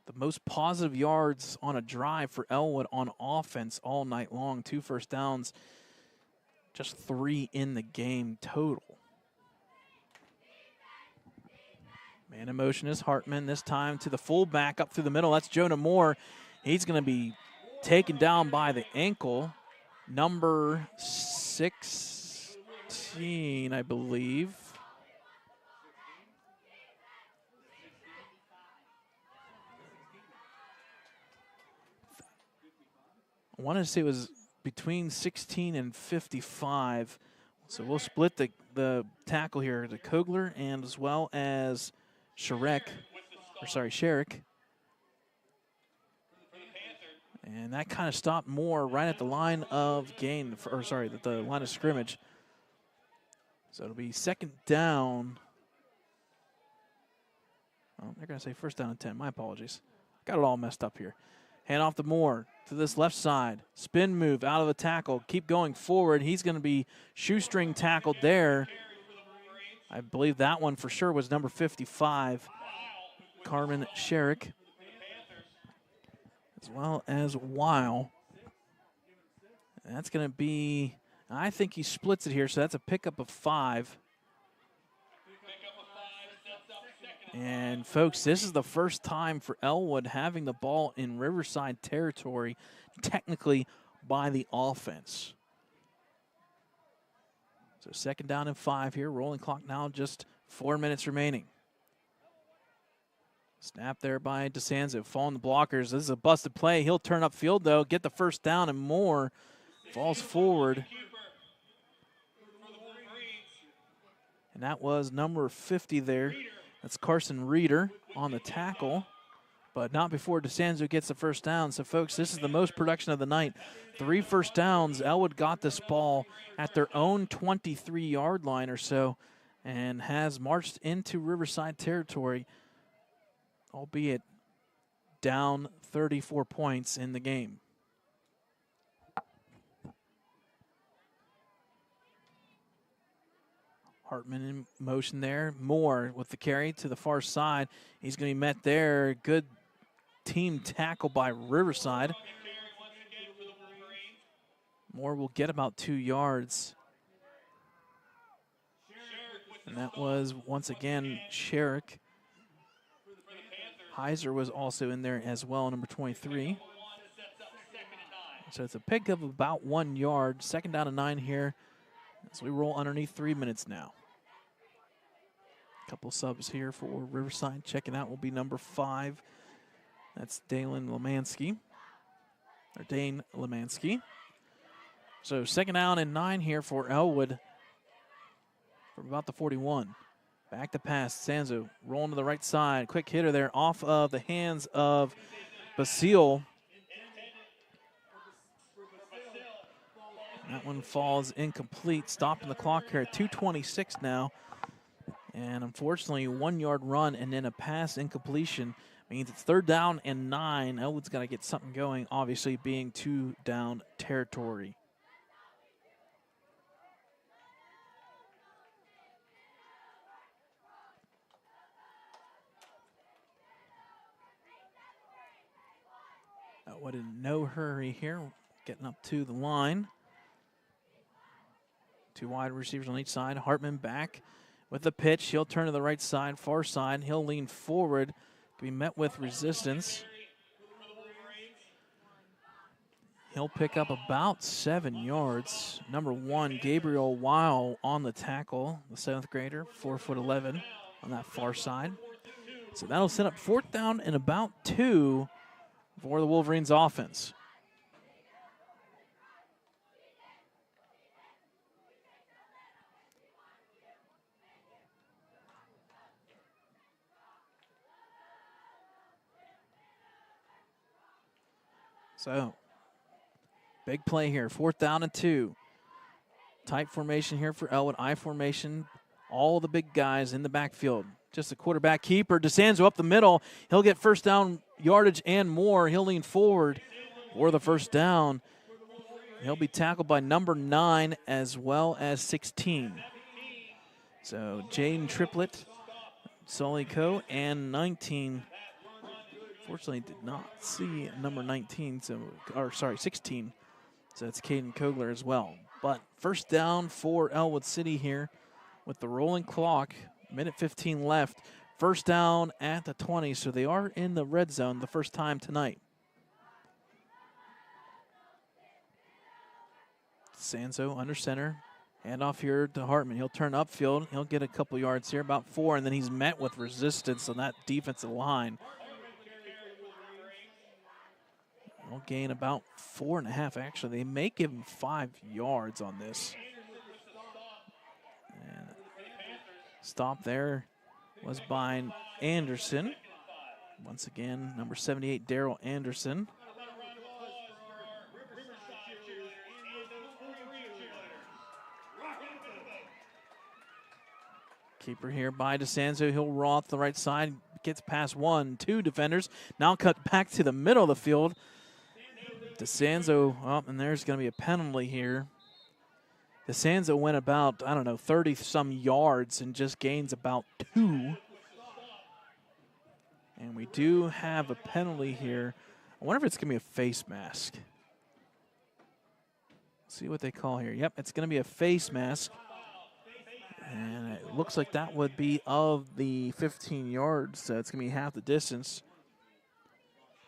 the most positive yards on a drive for Ellwood on offense all night long. 2 first downs. Just 3 in the game total. Man in motion is Hartman, this time to the fullback up through the middle. That's Jonah Moore. He's going to be taken down by the ankle. Number 16, I believe. I wanted to say it was between 16 and 55. So we'll split the tackle here to Kogler and as well as Sherrick. And that kind of stopped Moore right at the line of gain, the line of scrimmage. So it'll be second down. Oh, they're going to say first down and 10. My apologies. Got it all messed up here. Hand off to Moore to this left side. Spin move out of the tackle. Keep going forward. He's going to be shoestring tackled there. I believe that one for sure was number 55, Carmen Sherrick, as well as Weil. And that's going to be, I think he splits it here, so that's a pickup of 5. And, folks, this is the first time for Ellwood having the ball in Riverside territory, technically by the offense. So second down and 5 here. Rolling clock now, just 4 minutes remaining. Snap there by DeSanzo, following the blockers. This is a busted play. He'll turn upfield, though, get the first down, and Moore falls forward. And that was number 50 there. That's Carson Reeder on the tackle, but not before DeSanzo gets the first down. So, folks, this is the most production of the night. 3 first downs. Ellwood got this ball at their own 23-yard line or so and has marched into Riverside territory, albeit down 34 points in the game. Hartman in motion there. Moore with the carry to the far side. He's going to be met there. Good team tackle by Riverside. Moore will get about 2 yards. And that was, once again, Sherrick. Heiser was also in there as well, number 23. So it's a pick of about 1 yard. Second down and 9 here as we roll underneath 3 minutes now. Couple subs here for Riverside. Checking out will be number 5. That's Dane Lemansky. So second down and 9 here for Ellwood from about the 41. Back to pass. Sanzo rolling to the right side. Quick hitter there off of the hands of Basile. That one falls incomplete. Stopping the clock here at 2:26 now. And unfortunately, 1 yard run and then a pass incompletion means it's third down and 9. Ellwood's got to get something going, obviously being 2 down territory. Ellwood in no hurry here, getting up to the line. 2 wide receivers on each side. Hartman back with the pitch. He'll turn to the right side, far side. He'll lean forward to be met with resistance. He'll pick up about 7 yards. Number 1, Gabriel Weil on the tackle, the 7th grader, 4'11" on that far side. So that'll set up 4th down and about 2 for the Wolverines offense. So, big play here, 4th down and 2. Tight formation here for Ellwood, I formation. All the big guys in the backfield. Just a quarterback keeper. DeSanzo up the middle. He'll get first down yardage and more. He'll lean forward for the first down. He'll be tackled by number 9 as well as 16. So, Jaden Triplett, Sully Coe, and 19. Fortunately, did not see number 19, 16. So it's Caden Kogler as well. But first down for Ellwood City here with the rolling clock. Minute 15 left. First down at the 20, so they are in the red zone the first time tonight. Sanzo under center. Handoff here to Hartman. He'll turn upfield. He'll get a couple yards here, about 4, and then he's met with resistance on that defensive line. They'll gain about 4.5, actually. They may give him 5 yards on this. And stop there was by Anderson. Once again, number 78, Daryl Anderson. Keeper here by DeSanzo. He'll roll off the right side. Gets past 1, 2 defenders. Now cut back to the middle of the field. DeSanzo, oh, and there's going to be a penalty here. DeSanzo went about, 30-some yards and just gains about 2. And we do have a penalty here. I wonder if it's going to be a face mask. See what they call here. Yep, it's going to be a face mask. And it looks like that would be of the 15 yards. So it's going to be half the distance.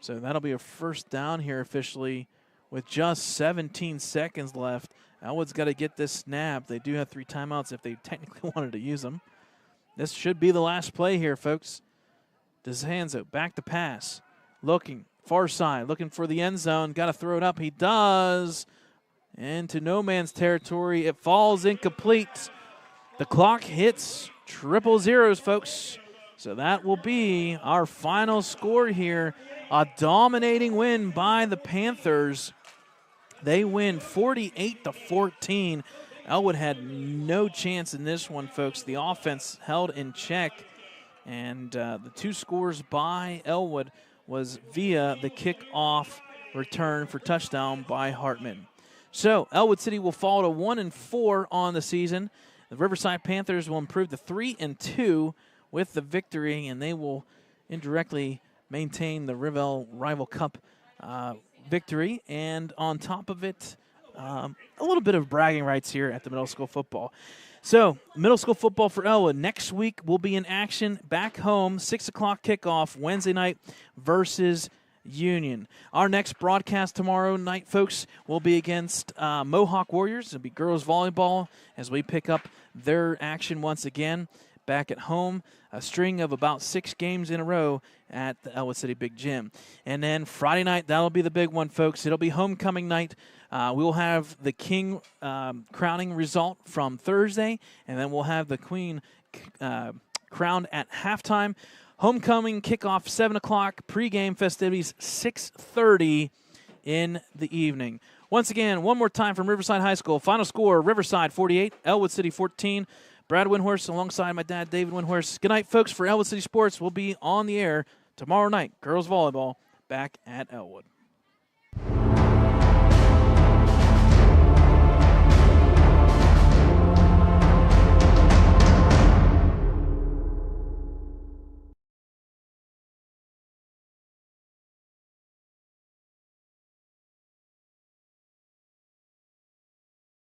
So that'll be a first down here officially with just 17 seconds left. Ellwood's got to get this snap. They do have 3 timeouts if they technically wanted to use them. This should be the last play here, folks. DeSanzo back to pass. Looking far side, looking for the end zone. Got to throw it up. He does. Into no man's territory. It falls incomplete. The clock hits 000, folks. So that will be our final score here. A dominating win by the Panthers. They win 48-14. Ellwood had no chance in this one, folks. The offense held in check. And the 2 scores by Ellwood was via the kickoff return for touchdown by Hartman. So Ellwood City will fall to 1-4 on the season. The Riverside Panthers will improve to 3-2 with the victory, and they will indirectly maintain the Rival Cup victory. And on top of it, a little bit of bragging rights here at the middle school football. So middle school football for Ellwood next week will be in action back home, 6 o'clock kickoff Wednesday night versus Union. Our next broadcast tomorrow night, folks, will be against Mohawk Warriors. It'll be girls volleyball as we pick up their action once again back at home. A string of about 6 games in a row at the Ellwood City Big Gym. And then Friday night, that'll be the big one, folks. It'll be homecoming night. We will have the King crowning result from Thursday, and then we'll have the Queen crowned at halftime. Homecoming kickoff 7 o'clock, pregame festivities 6:30 in the evening. Once again, one more time from Riverside High School. Final score, Riverside 48, Ellwood City 14. Brad Windhorst alongside my dad, David Windhorst. Good night, folks, for Ellwood City Sports. We'll be on the air tomorrow night. Girls volleyball back at Ellwood.